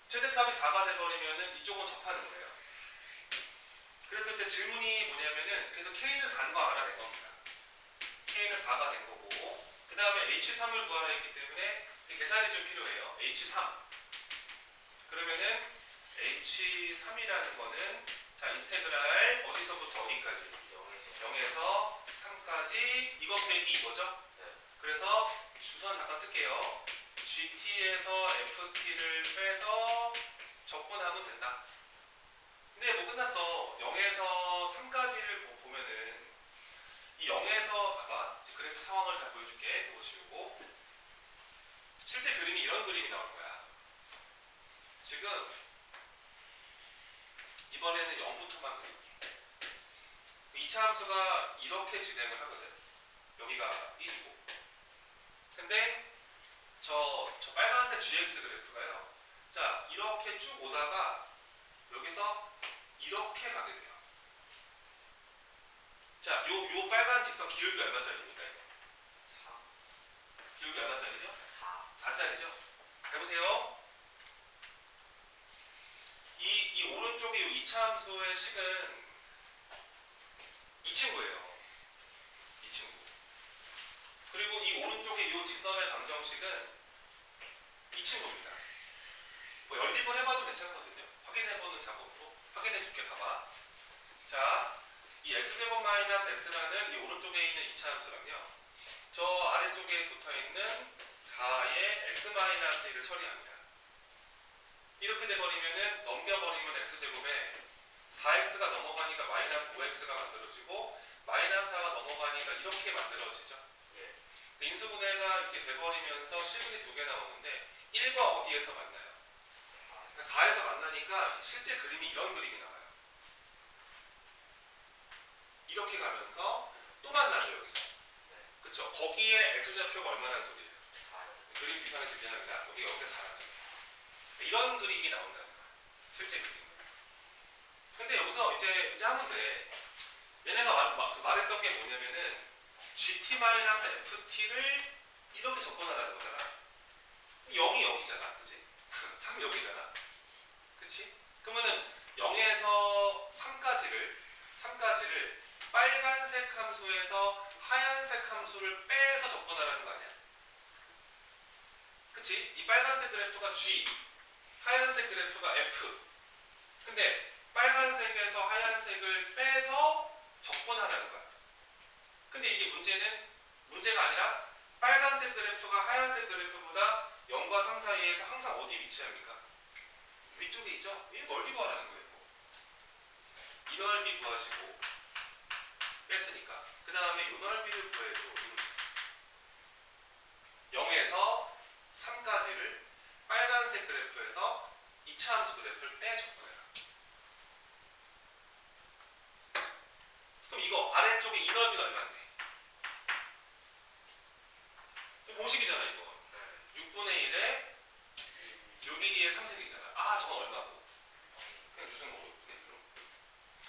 최대값이 4가 돼버리면은 이쪽은 접하는 거예요. 그랬을 때 질문이 뭐냐면은 그래서 k는 4인 거 알아낸 겁니다. k는 4가 된 거고 그 다음에 h3을 구하라 했기 때문에 계산이 좀 필요해요. h3 그러면은 h3이라는 거는 자 인테그랄 어디서부터 어디까지? 0에서 3까지 이것 빼기 이거죠? 그래서 주선 잠깐 쓸게요. gt에서 ft를 빼서 적분하면 된다. 근데 뭐 끝났어. 0에서 3까지를 보면은 이 0에서 봐봐. 그래프 상황을 잘 보여줄게. 이거 지우고 실제 그림이 이런 그림이 나올 거야. 지금 이번에는 0부터만 그릴게. 2차 함수가 이렇게 진행을 하거든. 여기가 1이고 근데 저 빨간색 gx 그래프가요. 자 이렇게 쭉 오다가 여기서 이렇게 가게 돼요. 자 요 빨간 직선 기울기 얼마짜리입니까? 4. 기울기 얼마짜리죠? 4. 4짜리죠? 해보세요. 이 오른쪽에 요 2차 함수의 식은 이 친구예요. 이 친구. 그리고 이 오른쪽에 요 직선의 방정식은 이 친구입니다. 뭐 연립을 해봐도 괜찮거든요. 확인해보는 작업으로 확인해줄게. 봐봐. 자, 이 x제곱 마이너스 x라는 이 오른쪽에 있는 2차 함수랑요. 저 아래쪽에 붙어있는 4의 x 마이너스 1을 처리합니다. 이렇게 돼버리면은 넘겨버리면 x제곱에 4x가 넘어가니까 마이너스 5x가 만들어지고 마이너스 4가 넘어가니까 이렇게 만들어지죠. 인수분해가 이렇게 돼버리면서 실분이 2개 나오는데 1과 어디에서 만나요? 4에서 만나니까 실제 그림이 이런 그림이 나와요. 이렇게 가면서 또 만나죠. 여기서. 그쵸? 거기에 x좌표가 얼마나 소리예요? 그림 비상에서 미안합니다. 여기가 4라죠. 이런 그림이 나온다는 거야. 실제 그림. 근데 여기서 이제 하면 돼. 얘네가 말했던 게 뭐냐면은 gt-ft를 이렇게 접근하라는 거잖아. 0이 여기잖아. 그치? 3 여기잖아. 그치? 그러면은 0에서 3까지를 빨간색 함수에서 하얀색 함수를 빼서 접근하라는 거 아니야? 그치? 이 빨간색 그래프가 G, 하얀색 그래프가 F. 근데 빨간색에서 하얀색을 빼서 접근하라는 거야. 근데 이게 문제가 아니라 빨간색 그래프가 하얀색 그래프보다 0과 3 사이에서 항상 어디 위치합니까? 위쪽에 있죠? 이 넓이 구하라는 거예요. 이 넓이 구하시고 뺐으니까 그 다음에 이 넓이를 구해줘. 0에서 3까지를 빨간색 그래프에서 2차 함수 그래프를 빼 접근해라. 그럼 이거 아래쪽에 이 넓이는 얼마인데? 공식이잖아 이거. 6분의 1에 6 1, 2의 3승이잖아. 아 저건 얼마고? 그냥 주승 거고 6분의 1로.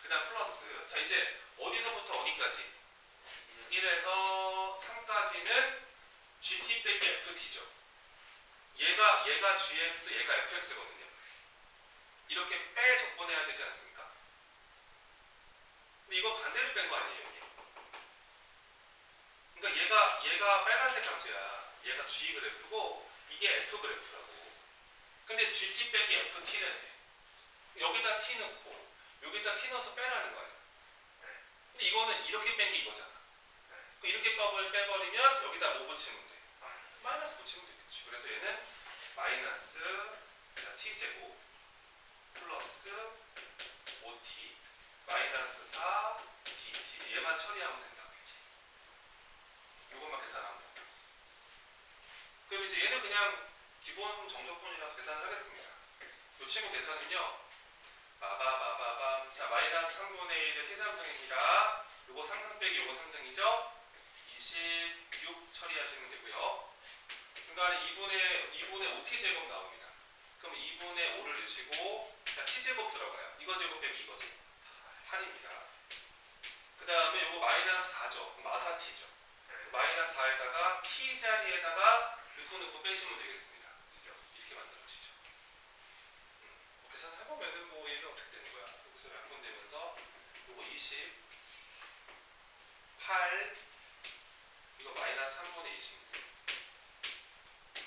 그 다음 플러스. 자 이제 어디서부터 어디까지? 1에서 3까지는 gt 빼기 ft죠. 얘가 gx, 얘가 fx거든요. 이렇게 빼 적분해야 되지 않습니까? 근데 이건 반대로 뺀 거 아니에요, 이게? 그러니까 얘가 빨간색 함수야. 얘가 g 그래프고 이게 f 그래프라고. 근데 gt 빼기 ft라네. 여기다 t 넣고 여기다 t 넣어서 빼라는 거예요. 근데 이거는 이렇게 뺀 게 이거잖아. 이렇게 빼버리면 여기다 뭐 붙이면 돼? 마이너스 붙이면 되겠지. 그래서 얘는 마이너스 t제곱 플러스 5t 마이너스 4dt 얘만 처리하면 된다고 했지. 요것만 계산하면 된다. 그럼 이제 얘는 그냥 기본 정적분이라서 계산을 하겠습니다. 요 친구 계산은요. 빠바바바밤. 자 마이너스 3분의 1의 t3승입니다. 요거 상승 빼기 요거 상승이죠. 26 처리하시면 되고요. 중간에 2분의 5t 제곱 나옵니다. 그럼 2분의 5를 넣으시고 자 t 제곱 들어가요. 이거 제곱 빼기 이거지. 8입니다. 그 다음에 요거 마이너스 4죠. 마사t죠. 마이너스 4에다가 t 자리에다가 넣고 빼시면 되겠습니다. 이렇게 만들어지죠. 뭐 계산해보면은 뭐 얘는 어떻게 되는 거야? 여기서 약분되면서 요거 28 이거 마이너스 3분의 26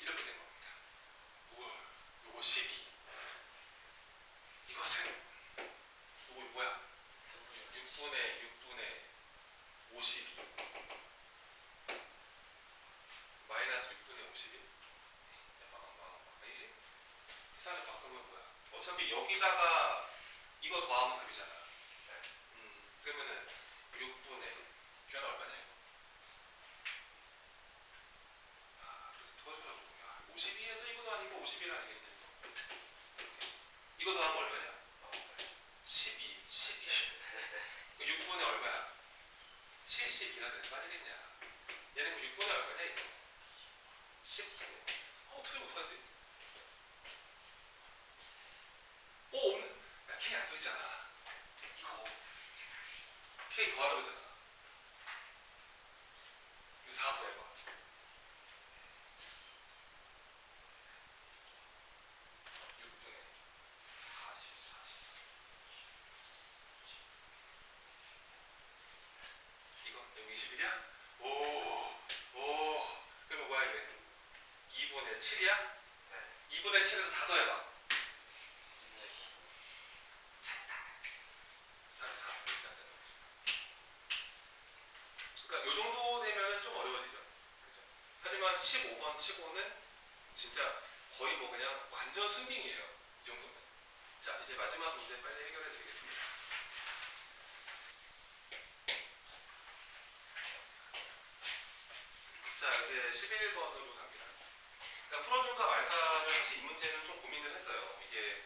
이렇게 된 겁니다. 우와, 요거 12 이것은 요거 뭐야? 6분의 52 마이너스 6분의 52 아니지? 계산을 바꾸면 뭐야? 어차피 여기다가 이거 더하면 답이잖아. 그러면은 6분의 귀하나 얼마냐 이거? 그래서 도와줘가지고 52에서 이거도 아니고 51 아니겠냐 이거 더하면 얼마냐? 12 6분의 얼마야? 70이나 되는 거 아니겠냐? 얘는 그 6분의 얼마냐 이거? 10분의 어떻게 못하지? 없네. 야 K 안 더있잖아. 이거 K 더하라고 했잖아. 이거 4 더해봐. 6분의 40 이거? 여기 21이야? 오 그러면 뭐야 이게? 2분의 7이야? 2분의 7에서 4 더해봐. 그러니까 요 정도 되면 좀 어려워지죠. 그죠? 하지만 15번 치고는 진짜 거의 뭐 그냥 완전 순딩이에요. 이 정도면. 자, 이제 마지막 문제 빨리 해결해 드리겠습니다. 자, 이제 11번으로 갑니다. 그러니까 풀어줄까 말까를 사실 이 문제는 좀 고민을 했어요. 이게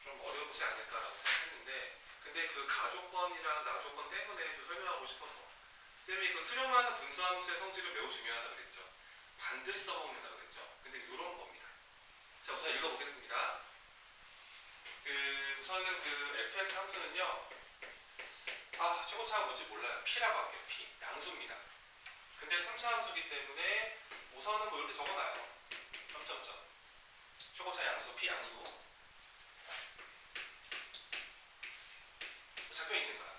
좀 어렵지 않을까라고 생각했는데 근데 그 가조건이랑 나조건 때문에 좀 설명하고 싶어서 쌤이 그 수렴하는 분수함수의 성질을 매우 중요하다 그랬죠. 반드시 써먹는다 그랬죠. 근데 이런 겁니다. 자 우선 읽어보겠습니다. 우선은 그 fx 함수는요. 최고차가 뭔지 몰라요. p라고 할게요. p 양수입니다. 근데 3차 함수기 때문에 우선은 뭐 이렇게 적어놔요. 점점점 최고차 양수 p 양수 잡혀 있는 거야.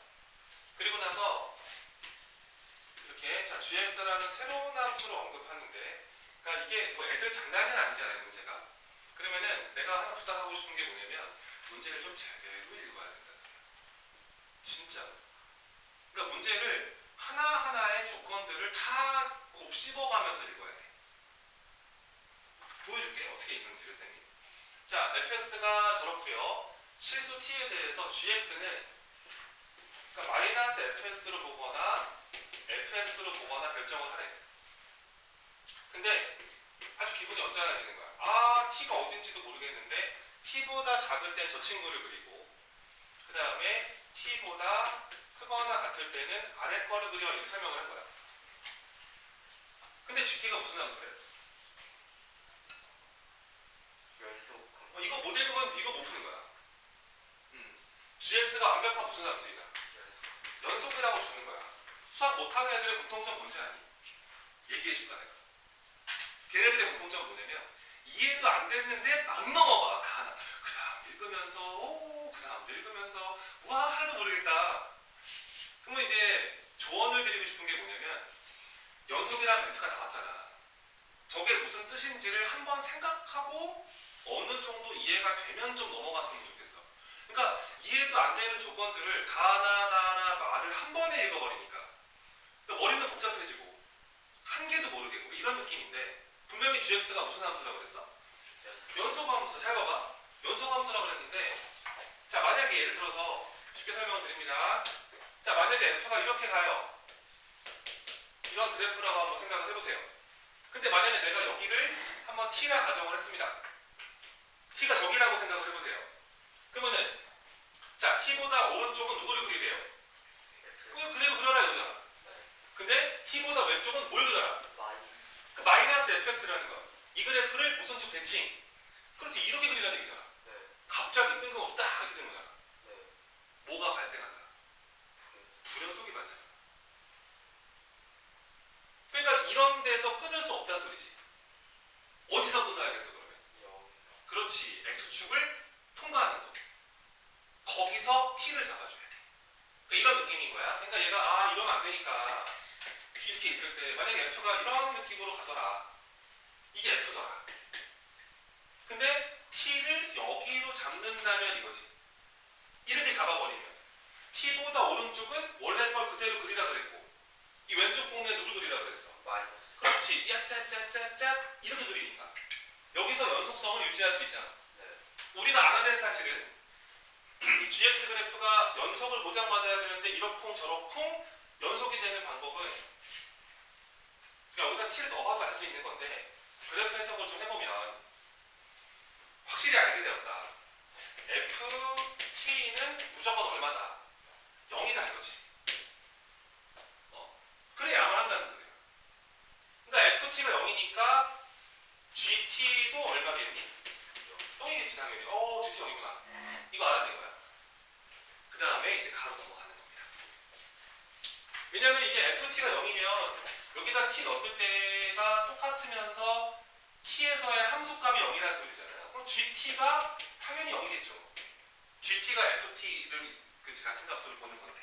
그리고 나서 이렇게 자 gx라는 새로운 함수를 언급하는데 그러니까 이게 뭐 애들 장난은 아니잖아요 문제가. 그러면은 내가 하나 부탁하고 싶은 게 뭐냐면 문제를 좀 제대로 읽어야 된다는 소리야. 진짜. 그러니까 문제를 하나하나의 조건들을 다 곱씹어가면서 읽어야 돼. 보여줄게 어떻게 읽는지를 쌤이. 자 fx가 저렇고요. 실수 t에 대해서 gx는 그러니까 마이너스 fx로 보거나 fx로 보거나 결정을 하래. 근데 아주 기분이 언짢아지는 거야. t가 어딘지도 모르겠는데 t보다 작을 땐 저 친구를 그리고 그 다음에 t보다 크거나 같을 때는 아래 거를 그려 이렇게 설명을 할 거야. 근데 gt가 무슨 함수래? 이거 못 읽으면 이거 못 푸는 거야. gx가 완벽한 무슨 함수이다. 연속이라고 주는 거야. 수학 못하는 애들의 공통점 뭔지 아니? 얘기해 줄까 내가. 걔네들의 공통점은 뭐냐면 이해도 안 됐는데 막 넘어가. 그 다음 읽으면서 그 다음 읽으면서 와 하나도 모르겠다. 그러면 이제 조언을 드리고 싶은 게 뭐냐면 연속이라는 멘트가 나왔잖아. 저게 무슨 뜻인지를 한번 생각하고 어느 정도 이해가 되면 좀 넘어갔으면 좋겠어. 그러니까 이해도 안 되는 조건들을 가나다나 말을 한 번에 읽어버리니까 그러니까 머리는 복잡해지고 한 개도 모르겠고 이런 느낌인데 분명히 gx가 무슨 함수라고 그랬어? 연속함수. 잘 봐봐. 연속함수라고 그랬는데 자 만약에 예를 들어서 쉽게 설명드립니다. 자 만약에 f가 이렇게 가요. 이런 그래프라고 한번 생각을 해보세요. 근데 만약에 내가 여기를 한번 t라 가정을 했습니다. t가 저기라고 생각을 해보세요. 그러면은 자 t보다 오른쪽은 누구를 그리래요? 그대로 그려라 이거잖아. 근데 t보다 왼쪽은 뭘 그려라? 그 마이너스 fx라는 거. 이 그래프를 무슨 쪽 대칭? 그렇지 이렇게 그리라는 얘기잖아. 갑자기 뜬금없이 딱 이렇게 된 거잖아. 뭐가 발생한다? 불연속이 발생한다. 그러니까 이런 데서 끊을 수 없다는 소리지. 어디서 끊어야겠어 그러면? 그렇지 x축을 통과하는 거. 거기서 t를 잡아줘야 돼. 그러니까 이런 느낌인 거야. 그러니까 얘가 이러면 안 되니까 이렇게 있을 때 만약에 f가 이런 느낌으로 가더라. 이게 f더라. 근데 t를 여기로 잡는다면 이거지. 이렇게 잡아버리면 t보다 오른쪽은 원래 걸 그대로 그리라 그랬고 이 왼쪽 공에 누구 그리라 그랬어? 마이너스. 그렇지. 야짜짜짜짜 이렇게 그리니까 여기서 연속성을 유지할 수 있잖아. 우리가 알아낸 사실은 이 gx 그래프가 연속을 보장받아야 되는데 이렇쿵 저렇쿵 연속이 되는 방법은 그냥 여기다 t를 넣어봐도 알 수 있는 건데 그래프 해석을 좀 해보면 확실히 알게 되었다. ft는 무조건 얼마다? 0이다 이거지. 그래야만 한다는 소리야. 그러니까 ft가 0이니까 gt도 얼마겠니? 0이겠지 당연히. GT 0이구나. 이거 알아낸 거야. 그 다음에 이제 가로 넘어가는 겁니다. 왜냐면 이게 ft가 0이면 여기다 t 넣었을 때가 똑같으면서 t에서의 함수값이 0이라는 소리잖아요. 그럼 gt가 당연히 0이겠죠. gt가 ft를 같은 값으로 보는 건데.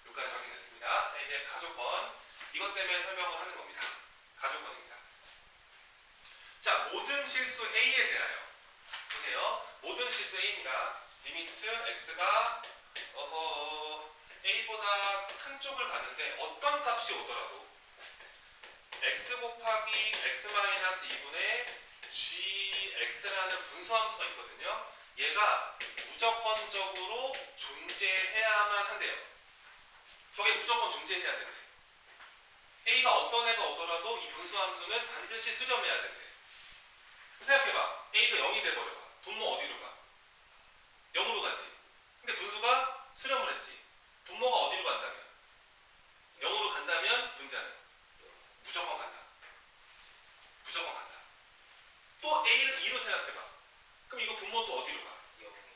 여기까지 확인했습니다. 자 이제 가조건. 이것 때문에 설명을 하는 겁니다. 가조건입니다. 자 모든 실수 a에 대하여 보세요. 모든 실수 a입니다. 리미트 x가 a보다 큰 쪽을 가는데 어떤 값이 오더라도 x 곱하기 x-2분의 gx라는 분수함수가 있거든요. 얘가 무조건적으로 존재해야만 한대요. 저게 무조건 존재해야 된대. a가 어떤 애가 오더라도 이 분수함수는 반드시 수렴해야 된대. 생각해봐. a가 0이 돼버려봐. 분모 어디로 가? 0으로 가지. 근데 분수가 수렴을 했지. 분모가 어디로 간다면? 0으로 간다면 분자는 무조건 간다. 무조건 간다. 또 a를 2로 생각해봐. 그럼 이거 분모 또 어디로 가?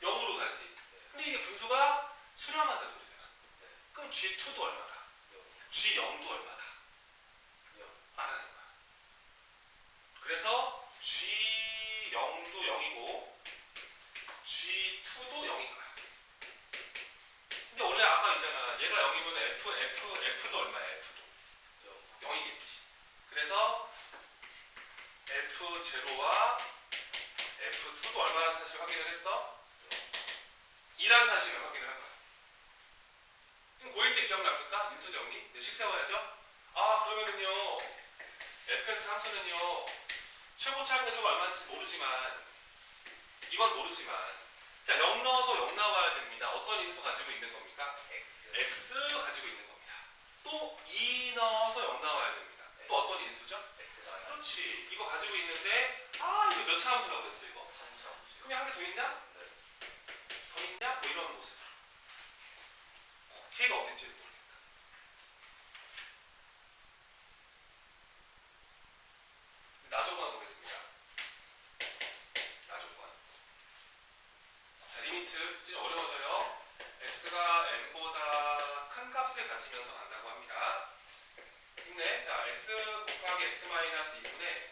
0으로 가지. 근데 이게 분수가 수렴한다는 소리잖아. 그럼 g2도 얼마다? g0도 얼마다? 알아낸 거야. 그래서 g0도 0이고 g2도 0인 거야. 근데 원래 아까 있잖아. 얘가 0이면 f도 얼마야? f도 0이겠지. 그래서 f0와 f2도 얼마나 사실 확인을 했어? 2라는 사실을 확인을 한 거야. 그럼 고1 때 기억납니까? 인수정리? 식 세워야죠? 그러면은요 fx 함수는요 최고 차항계수가 얼마인지 모르지만 이건 모르지만 자 0 넣어서 0 나와야 됩니다. 어떤 인수 가지고 있는 겁니까? x 가지고 있는 겁니다. 또 2 넣어서 0 나와야 됩니다. 또 어떤 인수죠? 그렇지. 이거 가지고 있는데 이거 몇 차 함수라고 그랬어 이거? 3차. 그럼 한 개 더 있나? 더 있냐? 뭐 이런 모습. k가 어딘지 모르겠다. 나조건 보겠습니다. 나조건. 자 리미트 좀 어려워져요. x가 n보다 큰 값을 가지면서 간다고 합니다. 있네. 자, x 곱하기 x 마이너스 2분의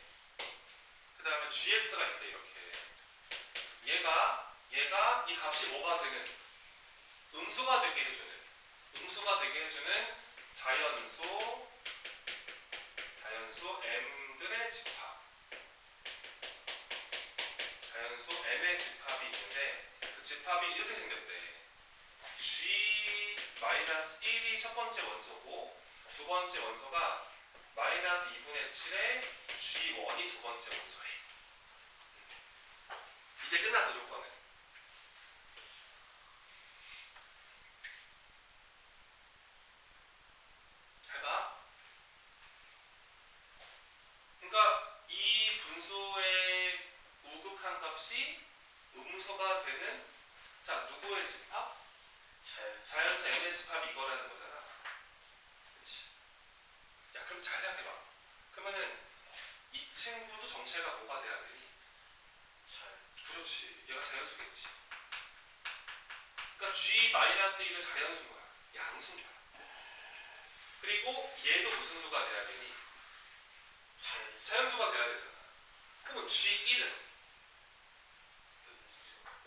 그 다음에 gx가 있대. 이렇게 얘가 이 값이 뭐가 되는 음수가 되게 해주는 자연수 m들의 집합, 자연수 m의 집합이 있는데 그 집합이 이렇게 생겼대. g-1이 첫 번째 원소고 두 번째 원소가 마이너스 2분의 7의 g1이 두 번째 원소래. 이제 끝났어 조건은. 잘 봐. 그러니까 이 분수의 우극한 값이 음수가 되는 자 누구의 집합? 자연수 m의 집합이 이거라는 거잖아. 그렇지? 야 그럼 잘 생각해봐. 그러면은 이 친구도 정체가 뭐가 돼야 되니? 그렇지. 얘가 자연수겠지. 그러니까 g-1은 자연수인 거야. 양수인 거야. 그리고 얘도 무슨 수가 돼야 되니? 자연수가 돼야 되잖아. 그럼 g1은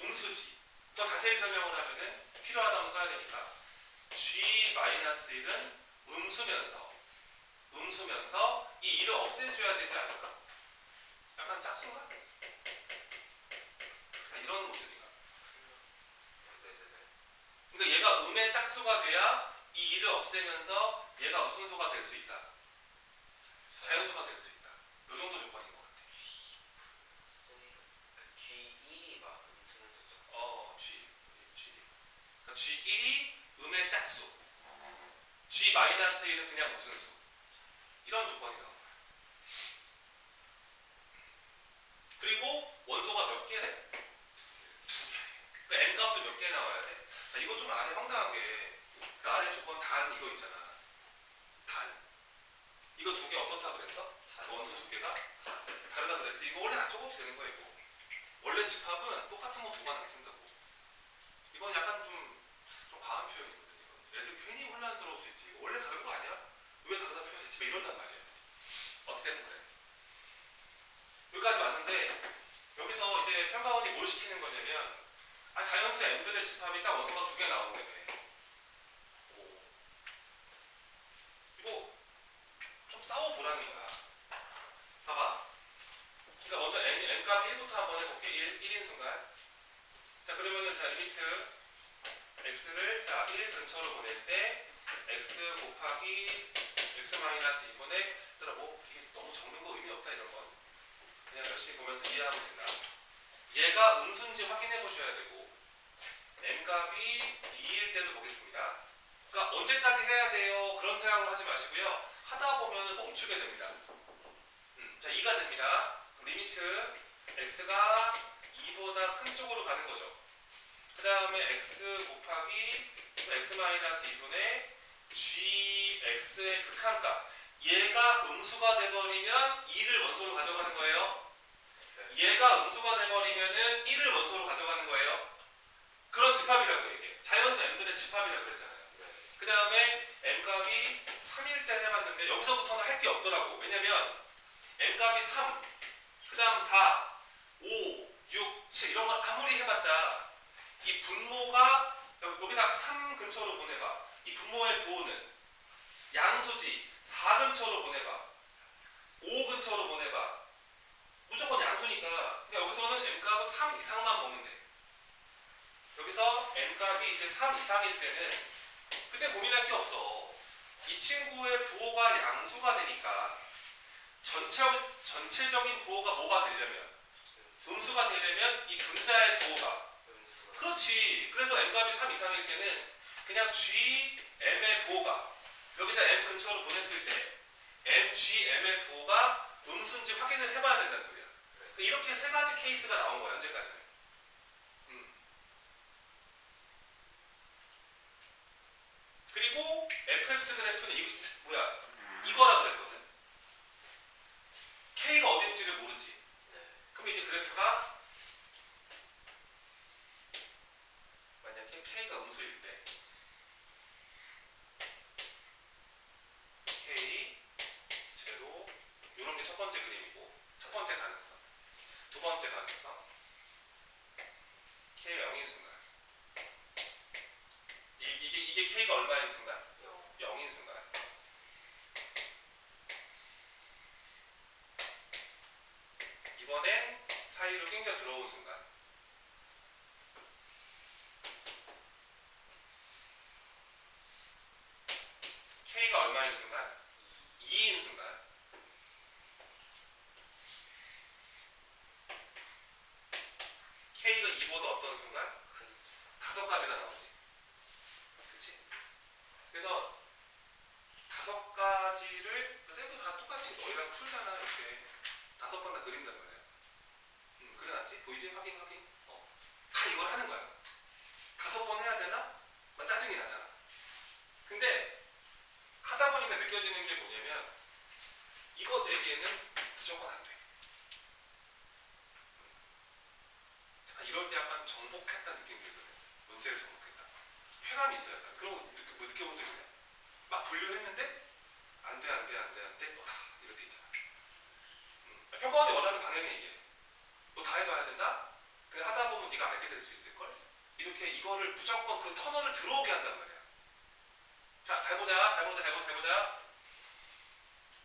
음수지. 더 자세히 설명을 하면은 필요하다면 써야 되니까 g-1은 음수면서 이 1을 없애줘야 되지 않을까? 약간 짝수인가? 이런 모습인가? 그러니까 얘가 음의 짝수가 돼야 이 1을 없애면서 얘가 무슨 수가 될 수 있다? 자연수가 될 수 있다. 요 정도 조건인 것 같아. G1이 막 음수는 그러니까 G1이 음의 짝수, G-1은 그냥 무슨 수. 이런 조건이라고 봐요. 그리고 원소가 몇 개래? 2개. 그 N값도 몇 개 나와야 돼? 이거 좀 아래 황당한 게 그 아래 조건 단 이거 있잖아. 단. 이거 2개 어떻다 그랬어? 원소 2개가? 다르다 그랬지. 이거 원래 안 적어도 되는 거야 이거. 원래 집합은 똑같은 거 2번 안 쓴다고. 이건 약간 좀 과한 표현이거든. 이건. 애들 괜히 혼란스러울 수 있지. 이거 원래 다른 거 아니야? 왜 다르다 표현했지? 이런단 말이야. 어떻게 되는 그래? 여기까지 왔는데 여기서 이제 평가원이 뭘 시키는 거냐면 자연수 m들의 집합이 딱 원소가 2개 나온다며. 이거 좀 싸워보라는 거야. 봐봐. 그러니까 먼저 n값 1부터 한번 해볼게. 1인 순간. 자 그러면은 일단 리미트 x를 1 근처로 보낼 때 x 곱하기 x-2분의 얘들아 뭐 이게 너무 적는 거 의미 없다 이런 건 그냥 열심히 보면서 이해하면 된다. 얘가 음수인지 확인해 보셔야 되고 m값이 2일 때도 보겠습니다. 그러니까 언제까지 해야 돼요? 그런 생각을 하지 마시고요. 하다 보면 멈추게 됩니다. 자 2가 됩니다. 리미트 x가 2보다 큰 쪽으로 가는 거죠. 그 다음에 x 곱하기 x-2분의 gx의 극한값. 얘가 음수가 돼버리면 2를 원소로 가져가는 거예요. 얘가 음수가 돼버리면은 1을 원소로 가져가는 거예요. 그런 집합이라고 이게. 자연수 m들의 집합이라고 그랬잖아요. 그 다음에 m값이 3일 때 해봤는데 여기서부터는 할 게 없더라고. 왜냐면 m값이 3, 그 다음 4, 5, 6, 7 이런 걸 아무리 해봤자 이 분모가 여기다 3 근처로 보내봐. 이 분모의 부호는 양수지. 4 근처로 보내봐. 5 근처로 보내봐. 무조건 양수니까 그냥 여기서는 m값은 3 이상만 보면 돼. 여기서 m값이 이제 3 이상일 때는 그때 고민할 게 없어. 이 친구의 부호가 양수가 되니까 전체적인 부호가 뭐가 되려면 음수가 되려면 이 분자의 부호가 그렇지. 그래서 m값이 3 이상일 때는 그냥 g, m의 부호가 여기다 m 근처로 보냈을 때 m, g, m의 부호가 음수인지 확인을 해봐야 된다는 소리야. 이렇게 3가지 케이스가 나온 거야 현재까지는. 그리고 fx 그래프는 이거라 그랬거든. k가 어딘지를 모르지. 그럼 이제 그래프가 만약에 k가 음수일 때 게 첫 번째 그림이고 첫 번째 가능성. 두 번째 가능성. K가 0인 순간. 이게 K가 얼마인 순간? 0인 순간. 이번엔 사이로 낑겨 들어온 순간. K가 얼마인 순간? 2인 순간. K가 2보다 어떤 순간? 다섯 가지가 나오지. 그치? 그래서 다섯 가지를 쌤도 다 똑같이 너희랑 풀잖아. 이렇게 다섯 번 다 그린단 말이야. 그래놨지? 보이지? 확인. 다 이걸 하는 거야. 다섯 번 해야 되나? 막 짜증이 나잖아. 근데 하다 보니까 느껴지는 게 뭐냐면 이거 4개는 무조건 안 돼. 이럴 때 약간 정복했다 느낌이 들거든. 문제를 정복했다. 쾌감이 있어요. 약간. 그런 거 느껴본 적 있냐? 막 분류했는데 안 돼. 너다. 이럴 때 있잖아. 평가원이 원하는 방향이 이게. 너 다 해봐야 된다? 그래 하다 보면 네가 알게 될 수 있을걸? 이렇게 이거를 무조건 그 터널을 들어오게 한단 말이야. 자, 잘 보자.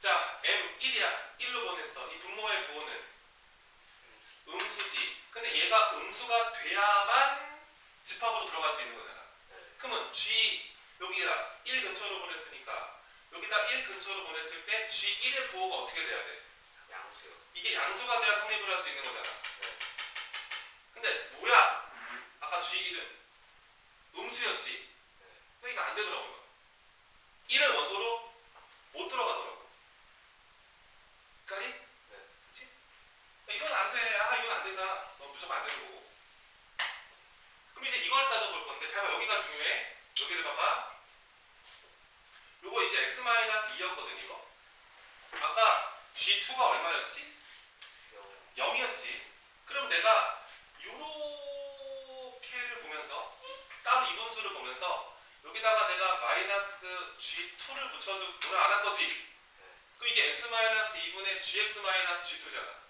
자, M 1이야. 1로 보냈어. 이 분모의 부호는 음수지. 근데 얘가 음수가 돼야만 집합으로 들어갈 수 있는 거잖아. 그러면 G 여기가 1 근처로 보냈으니까 여기다 1 근처로 보냈을 때 G1의 부호가 어떻게 돼야 돼? 양수. 이게 양수가 돼야 성립을 할 수 있는 거잖아. 근데 뭐야? 아까 G1은 음수였지. 근데 이거 안 되더라고요. 1은 원소로 못 들어가더라고. 그러니까 그치? 이건 안 돼. 이건 안 된다. 무조건 안 되는 거고. 그럼 이제 이걸 따져볼 건데, 잘 봐. 여기가 중요해. 여기를 봐봐. 요거 이제 x-2였거든, 이거. 아까 G2가 얼마였지? 0이었지. 그럼 내가 요렇게를 보면서, 따로 이분수를 보면서, 여기다가 내가 마이너스 G2를 붙여도 뭐라 안 할 거지? 그럼 이게 x-2분의 gx-g2잖아.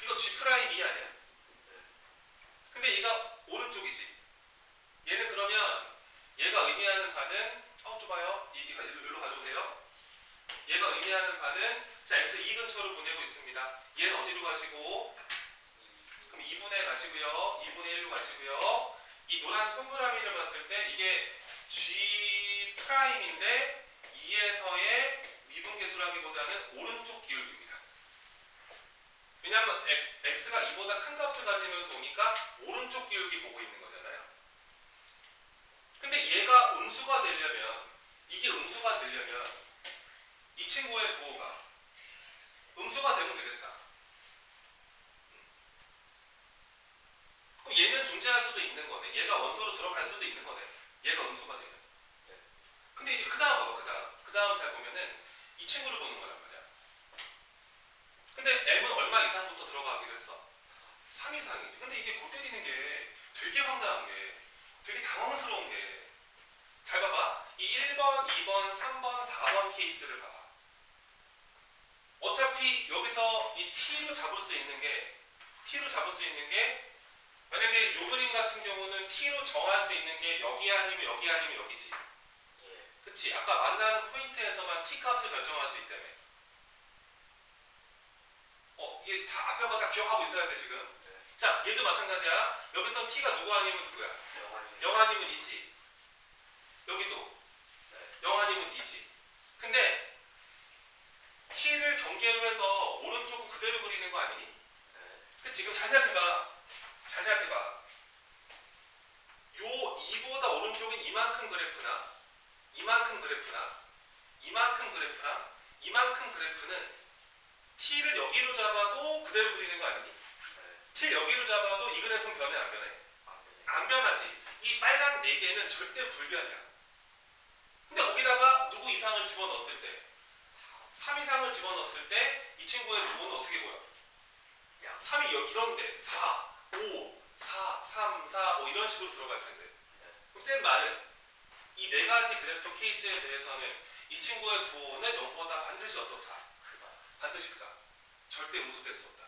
이거 G'2 아니야? 근데 얘가 오른쪽이지. 얘는 그러면 얘가 의미하는 바는 좁아요. 이거 여기로 가져오세요. 얘가 의미하는 바는 자 x 2 근처로 보내고 있습니다. 얘는 어디로 가시고? 그럼 2분의 가시고요. 2분의 1로 가시고요. 이 노란 동그라미를 봤을 때 이게 G'인데 2에서의 미분계수라기보다는 오른쪽 기울기입니다. 왜냐하면 x가 2보다 큰 값을 가지면서 오니까 오른쪽 기울기 보고 있는 거잖아요. 근데 얘가 음수가 되려면 이게 음수가 되려면 이 친구의 부호가 음수가 되면 되겠다. 그럼 얘는 존재할 수도 있는 거네. 얘가 원소로 들어갈 수도 있는 거네. 얘가 음수가 되면. 근데 이제 그 다음 봐봐. 그 다음 잘 보면은 이 친구를 보는 거란 말이야. 근데 m은 얼마 이상부터 들어가기로 했어? 3 이상이지. 근데 이게 못 때리는 게 되게 황당한 게 되게 당황스러운 게 잘 봐봐. 이 1번, 2번, 3번, 4번 케이스를 봐봐. 어차피 여기서 이 T로 잡을 수 있는 게 만약에 요 그림 같은 경우는 T로 정할 수 있는 게 여기 아니면 여기지. 그치? 아까 만나는 포인트에서만 T 값을 결정할 수 있다며. 이게 다 앞에 거 다 기억하고 있어야 돼 지금. 자, 얘도 마찬가지야. 여기서 T가 누구 아니면 누구야? 0 아니면 2지. 여기도 0 아니면 2지. 근데 T를 경계로 해서 오른쪽은 그대로 그리는 거 아니니? 근데 지금 잘 생각해봐. 요 2보다 오른쪽은 이만큼 그래프나 이만큼 그래프는 T를 여기로 잡아도 그대로 그리는 거 아니니? T 여기로 잡아도 이 그래프는 변해 안 변해? 안 변하지. 이 빨간 4개는 절대 불변이야. 근데 거기다가 누구 이상을 집어넣었을 때 3 이상을 집어넣었을 때 이 친구의 부호는 어떻게 보여? 3이 이런데 4, 5, 4, 3, 4, 5 이런 식으로 들어갈 텐데. 그럼 쌤 말은 이 4가지 그래프 케이스에 대해서는 이 친구의 부호는 0보다 반드시 어떻다? 반드시 크다. 절대 음수될 수 없다.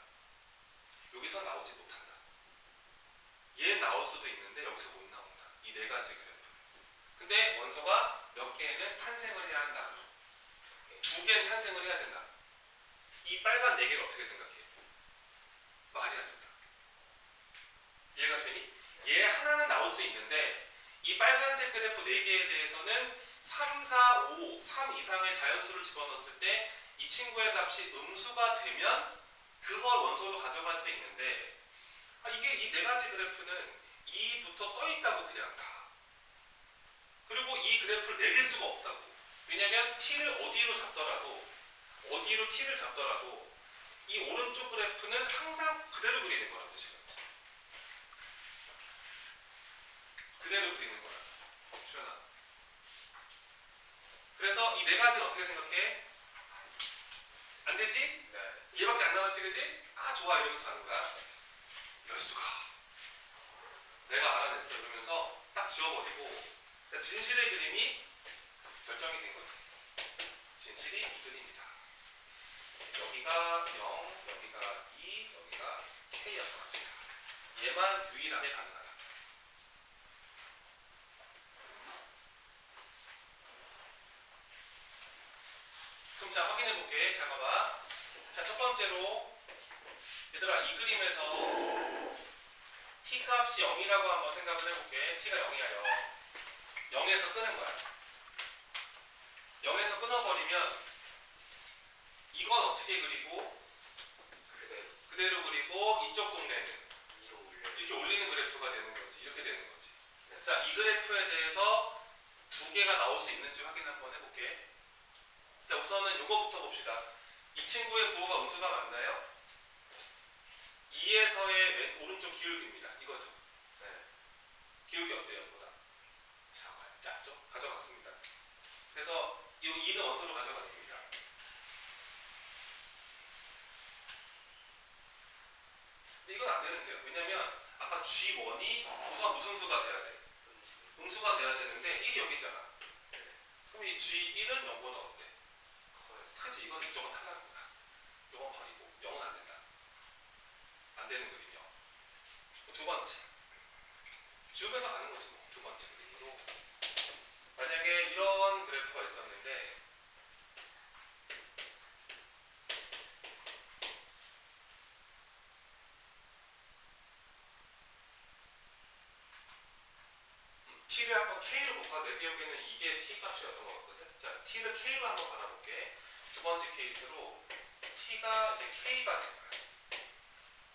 여기서 나오지 못한다. 얘는 나올 수도 있는데 여기서 못 나온다. 이 네 가지 그래프. 근데 원소가 몇 개는 탄생을 해야 한다. 두 개는 탄생을 해야 된다. 이 빨간 네 개를 어떻게 생각해? 말이 안 된다. 이해가 되니? 얘 하나는 나올 수 있는데 이 빨간색 그래프 4개에 대해서는 3, 4, 5, 3 이상의 자연수를 집어넣었을 때 이 친구의 값이 음수가 되면 그걸 원소로 가져갈 수 있는데 이게 이 네 가지 그래프는 2부터 떠 있다고 그냥 다. 그리고 이 그래프를 내릴 수가 없다고. 왜냐면 t를 어디로 잡더라도 이 오른쪽 그래프는 항상 그대로 그리는 거라고 지금. 그대로 그리는 거라서. 주연아. 그래서 이 네 가지는 어떻게 생각해? 안 되지? 네. 얘밖에 안 남았지, 그지? 아, 좋아. 이러면서 가는 거야. 이럴 수가. 내가 알아냈어. 이러면서 딱 지워버리고 진실의 그림이 결정이 된 거지. 진실이 이 그림이다. 여기가 0, 여기가 2, 여기가 K였어. 얘만 유일하게 가능하다. 그럼 자, 확인해볼게. 잘 봐봐. 자, 첫 번째로 얘들아, 이 그림에서 t 값이 0이라고 한번 생각을 해볼게. t가 0이야, 0. 0에서 끄는 거야. 0에서 끊어버리면 이건 어떻게 그리고 그대로 그리고 이쪽 동네는 위로 올려. 이렇게 올리는 그래프가 되는 거지. 이렇게 되는 거지. 네. 자, 이 그래프에 대해서 두 개가 나올 수 있는지 확인 한번 해볼게. 자, 우선은 요거부터 봅시다. 이 친구의 부호가 음수가 맞나요? 2에서의 맨 오른쪽 기울기입니다. 이거죠. 네. 기울기 어때요? 보다 작죠? 가져갔습니다. 그래서 이 2는 원소로 가져갔습니다. 근데 이건 안 되는데요. 왜냐면 아까 G1이 우선 무슨 수가 돼야 돼? 음수가 돼야 되는데 1이 여기잖아. 그럼 이 G1은 0보다 어때? 크지? 이건 무조건 탈락인 거야. 이건 버리고 0은 안 된다. 안 되는 그림이요. 두 번째. 지우면서 가는 거지 뭐. 두 번째 그림으로. 만약에 이런 그래프가 있었는데 t를 한번 k로 볼까? 내 기억에는 이게 t 값이었던 것 같거든. 자, t를 k로 한번 받아볼게. 두 번째 케이스로 t가 이제 k가 된 거야.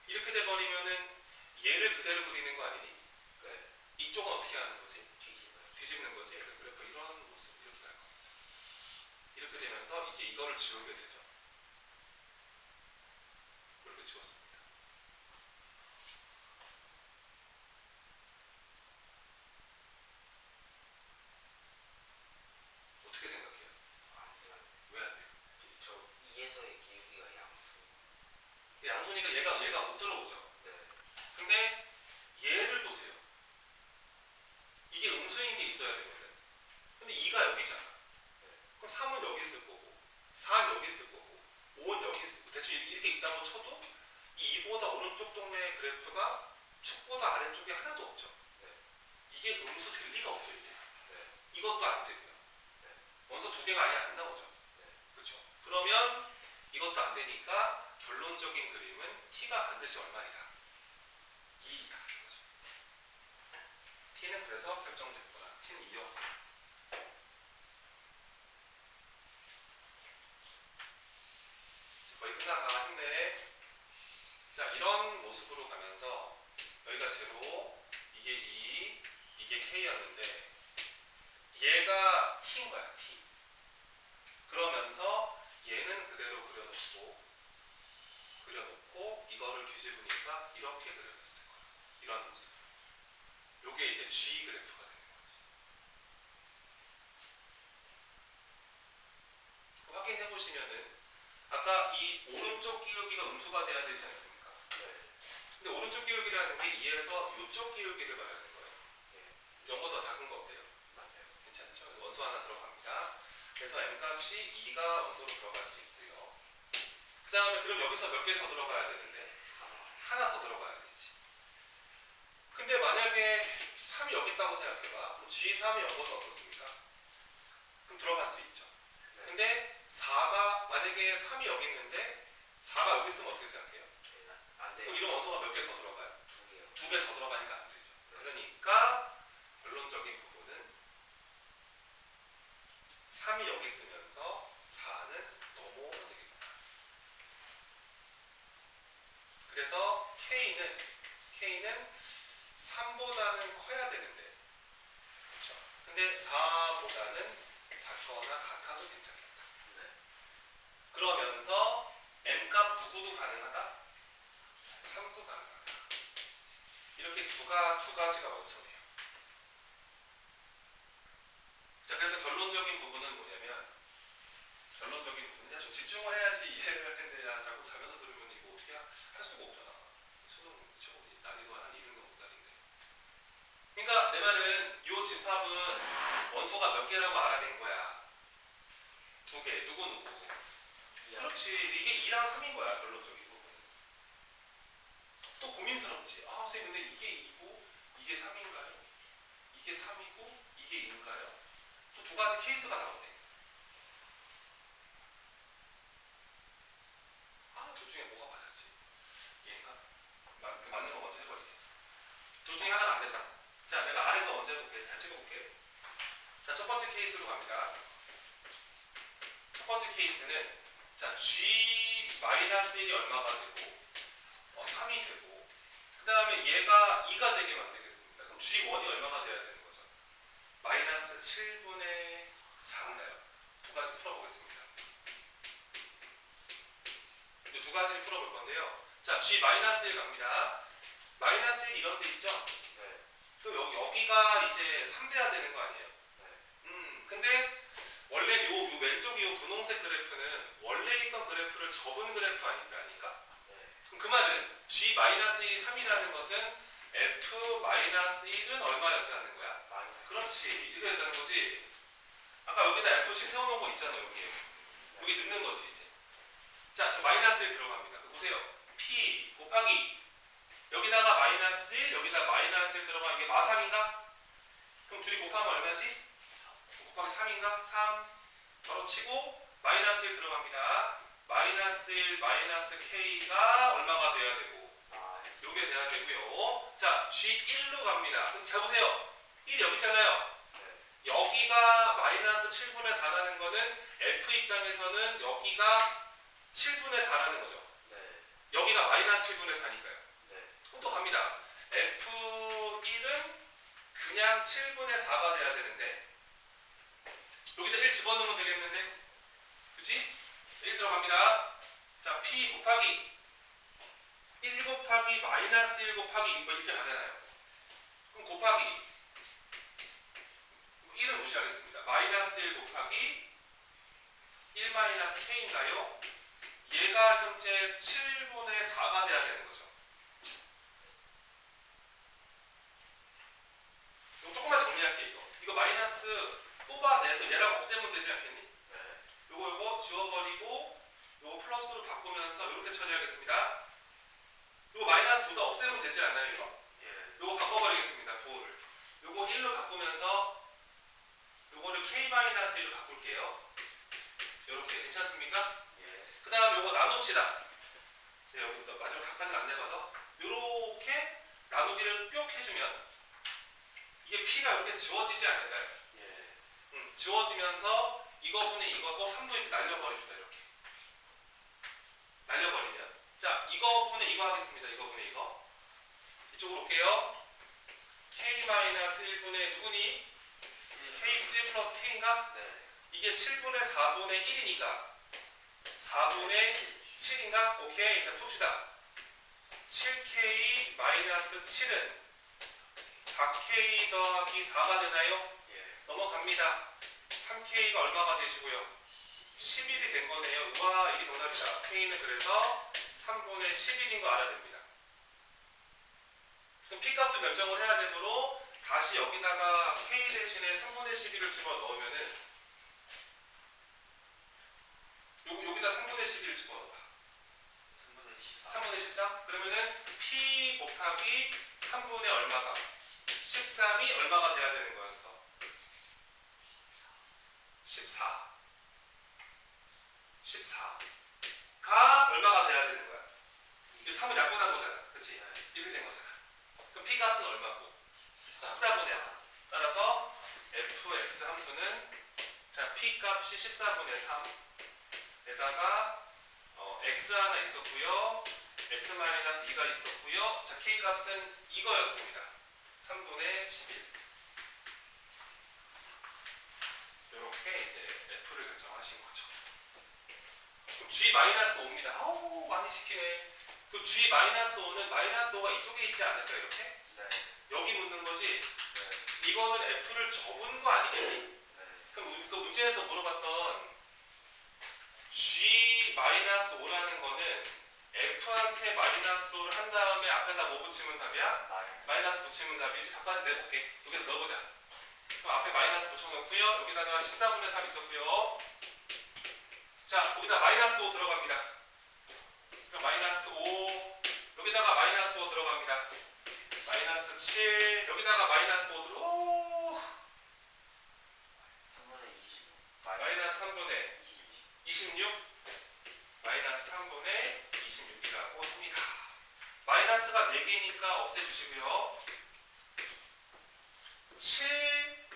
이렇게 돼버리면은 얘를 그대로 그리는 거 아니니? 네. 이쪽은 어떻게 하는 거지? 뒤집어요. 뒤집는 거지. 그래서 그래프 이런 모습 이렇게 갈 거야. 이렇게 되면서 이제 이거를 지우게 되죠. 이렇게 지웠습니다. 어떻게 생각해요? 안 돼요. 왜 안 돼요? 저 2에서의 기울기가 양수. 양손이가 얘가 못 들어오죠. 네. 근데 얘를 보세요. 이게 음수인 게 있어야 되거든. 근데 2가 여기잖아. 그럼 3은 여기 있을 거고 4는 여기 있을 거고 5는 여기 있을 거고 대충 이렇게 있다고 쳐도 이 2보다 오른쪽 동네의 그래프가 축보다 아래쪽에 하나도 없죠. 네. 이게 음수 될 리가 없죠. 이게. 네. 이것도 안 되고요. 네. 원소 두 개가 아예 안 나오죠. 네. 그렇죠. 그러면 이것도 안 되니까 결론적인 그림은 t가 반드시 얼마이다? 2이다. 이거죠. t는 그래서 결정됐구나. t는 2였구나. 거의 끝나가. 힘내. 자, 이런 모습으로 가면서 여기가 제로, 이게 2, 이게 k였는데 얘가 t인 거야. t. 그러면서 얘는 그대로 그려놓고 이거를 뒤집으니까 이렇게 그려졌을 거야. 이런 모습. 요게 이제 G 그래프가 되는 거지. 확인해 보시면은 아까 이 오른쪽 기울기가 음수가 돼야 되지 않습니까? 네. 근데 오른쪽 기울기라는 게 2에서 이쪽 기울기를 말하는 거예요. 네. 0보다 더 작은 거 어때요? 맞아요. 괜찮죠? 원소 하나 들어갑니다. 그래서 m 값이 2가 원소로 들어갈 수 있고요. 그 다음에 그럼 여기서 몇 개 더 들어가야 되는데 하나 더 들어가야 되지. 근데 만약에 3이 여기 있다고 생각해봐. 그럼 G3이 연 것도 어떻습니까? 그럼 들어갈 수 있죠. 근데 4가 만약에 3이 여기 있는데 4가 여기 있으면 어떻게 생각해요? 안 돼요. 그럼 이런 원소가 몇 개 더 들어가요? 두 개요. 2개 더 들어가니까 안 되죠. 그러니까 결론적인 부분은 3이 여기 있으면서 4는 넘어오면 되겠다. 그래서 K는 3보다는 커야 되는데, 그렇죠? 근데 4보다는 작거나 같아도 괜찮겠다. 네. 그러면서 M값 누구도 가능하다? 3도 가능하다. 이렇게 두 가지가 원소네요. 자, 그래서 결론적인 부분은 뭐냐면, 야, 좀 집중을 해야지 이해를 할 텐데, 야, 자꾸 자면서 들으면 이거 어떻게 할 수가 없잖아. 수능 난이도 한 2등급 못달인데. 그러니까 내 말은 이 집합은 원소가 몇 개라고 알아낸 거야. 2개. 누구? 그렇지. 이게 2랑 3인 거야, 결론적인 부분은. 또 고민스럽지. 아, 선생님, 근데 이게 2고, 이게 3인가요? 이게 3이고, 이게 2인가요? 또 두 가지 케이스가 나오네. 아, 둘 중에 뭐가 맞았지? 얘인가? 맞는 거 먼저 해버릴게. 둘 중에 하나가 안 된다. 자, 내가 아래 거 먼저 해볼게. 잘 찍어볼게. 자, 첫 번째 케이스로 갑니다. 첫 번째 케이스는, 자, G-1이 얼마가 되고, 3이 되고, 그 다음에 얘가 2가 되게 만들겠습니다. 그럼 G1이 얼마가 돼야 되는 거죠? 마이너스 7분의 4인가요? 두 가지 풀어보겠습니다. 이 두 가지를 풀어볼 건데요. 자, G-1 갑니다. 마이너스 1 이런 데 있죠? 네. 그럼 여기가 이제 3돼야 되는 거 아니에요? 근데 원래 요 왼쪽 이 분홍색 그래프는 원래 있던 그래프를 접은 그래프 아닙니까? 네. 그럼 그 말은 G-1이 3이라는 것은 F-1은 얼마였다는 거야? 마이너스. 그렇지. 이렇게 된다는 거지. 아까 여기다 F씩 세워놓은 거 있잖아, 여기에. 여기 넣는 거지, 이제. 자, 저 마이너스 1 들어갑니다. 보세요. P 곱하기 여기다가 마이너스 1, 여기다 마이너스 1 들어가면 이게 마삼인가? 그럼 둘이 곱하면 얼마지? 곱하기 3인가? 3 바로 치고 마이너스 1 들어갑니다. 마이너스 1 마이너스 K가 얼마가 돼야 되고 요게 돼야 되고요. 자, G1로 갑니다. 그럼 잘 보세요. 1 여기 있잖아요. 네. 여기가 마이너스 7분의 4라는 거는 F 입장에서는 여기가 7분의 4라는 거죠. 네. 여기가 마이너스 7분의 4니까요. 네. 그럼 또 갑니다. F1은 그냥 7분의 4가 돼야 되는데 여기다 1 집어넣으면 되겠는데 그치? 1 들어갑니다. 자, P 곱하기 1 곱하기 마이너스 1 곱하기 뭐 이렇게 가잖아요. 그럼 곱하기 1은 무시하겠습니다. 마이너스 1 곱하기 1 마이너스 K인가요? 얘가 현재 7분의 4가 돼야 되는 거죠. 이거 조금만 정리할게, 이거 마이너스 뽑아내서 얘랑 없애면 되지 않겠니? 네. 요거 지워버리고 요거 플러스로 바꾸면서 이렇게 처리하겠습니다. 요거 마이너스 2가 없애면 되지 않나요, 이거? 예. 요거 바꿔버리겠습니다, 부호를. 요거 1로 바꾸면서 요거를 K-1로 바꿀게요. 요렇게 괜찮습니까? 예. 그 다음 요거 나눕시다. 여기부터 마지막 각까지는 안 내봐서 요렇게 나누기를 뿅 해주면 이게 P가 이렇게 지워지지 않을까요? 예. 지워지면서 이거분의 이거고 3도 이렇게 날려버리시다, 이렇게 날려버리면 자, 이거분의 이거 하겠습니다. 이거분의 이거 이쪽으로 올게요. K-1분의 누구니? K1 플러스 K인가? 네. 이게 7분의 4분의 1이니까 4분의 7인가? 오케이. 자, 풉시다. 7K 마이너스 7은 4K 더하기 4가 되나요? 예. 넘어갑니다. 3K가 얼마가 되시고요? 11이 된 거네요. 우와, 이게 정답이다. K는 그래서 3분의 11인 거 알아야 됩니다. 그럼 P값도 결정을 해야 되므로 다시 여기다가 K 대신에 3분의 11을 집어넣으면은 여기다 3분의 11을 집어넣어봐. 13? 그러면은 P 곱하기 3분의 얼마가? 13이 얼마가 돼야 되는 거였어? 14. 14가 얼마가 돼야 되는 거야? 이 3은 약분한 거잖아. 그치? 이렇게 된 거잖아. 그럼 P 값은 얼마고? 14분의 3. 따라서 fx 함수는 자 P 값이 14분의 3에다가 x 하나 있었고요. x-2가 있었고요. 자 K 값은 이거였습니다. 3분의 11. 이렇게 이제 F를 결정하신 거죠. 그럼 G-5입니다. 아우 많이 시키네. 그 G-5는 -5가 이쪽에 있지 않을까 이렇게? 네. 여기 묻는 거지? 네. 이거는 F를 적은 거 아니겠니? 네. 그럼 그 문제에서 물어봤던 G-5라는 거는 F한테 -5를 한 다음에 앞에다 뭐 붙이면 답이야? 마이너스 붙이면 답이지. 답까지 내볼게. 여기다 넣어보자. 그럼 앞에 마이너스 붙여놓고요. 여기다가 14분의 3 있었고요. 자, 거기다 -5 들어갑니다. 그럼 -5 여기다가 -5 들어갑니다. -7 여기다가 -5 들어. 오! 3분의 25. -3분의 26 -3분의 26이라고 합니다. 마이너스가 4개니까 없애주시고요. 7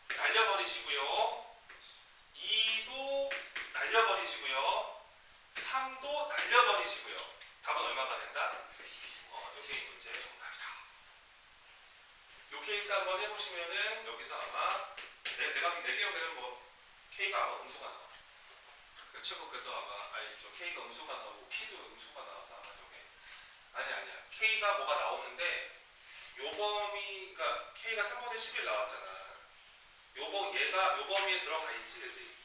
날려버리시고요. 2도 날려버리시고요. 3도 날려버리시고요. 답은 얼마가 된다? 이게 이 문제의 정답이다. 요 케이스 한번 해보시면은 여기서 아마 내 기억에는 뭐 K가 아마 음수가 나와. 그렇죠? 그래서 아마 저 K가 음수가 나오고 P도 음수가 나와서 아마 저게 아니야. K가 뭐가 나오는데 요 범위가 K가 3분의 11 나왔잖아. 요 범위에 들어가 있지, 그지?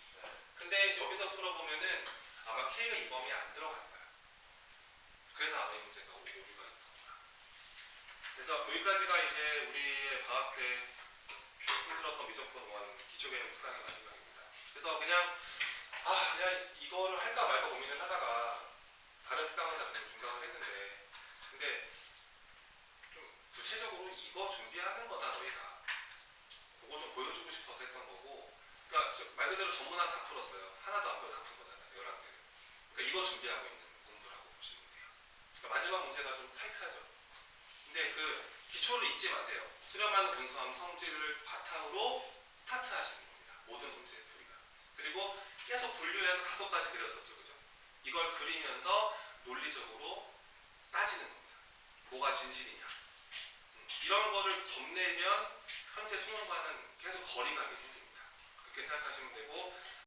근데 여기서 풀어보면은 아마 K가 이 범위에 안 들어갈 거야. 그래서 아마 이 문제가 오류가 있던 거야. 그래서 여기까지가 이제 우리의 방학 때 힘들었던 미적분 1 기초개념 특강의 마지막입니다. 그래서 그냥 이거를 할까 말까 고민을 하다가 다른 특강은 다 중단을 했는데 근데 좀 구체적으로 이거 준비하는 거다 너희가 그거 좀 보여주고 싶어서 했던 거고 그러니까 말 그대로 전문학 다 풀었어요. 하나도 안 배워 다 푼 거잖아요. 11개. 그러니까 이거 준비하고 있는 공부라고 보시면 돼요. 그러니까 마지막 문제가 좀 타이트하죠. 근데 그 기초를 잊지 마세요. 수렴하는 분수함 성질을 바탕으로 스타트 하시는 겁니다. 모든 문제의 풀이가. 그리고 계속 분류해서 5가지 그렸었죠. 그죠? 이걸 그리면서 논리적으로 따지는 겁니다. 뭐가 진실이냐. 이런 거를 겁내면 현재 수능과는 계속 거리감이 생깁니다. 그렇게 생각하시면 되고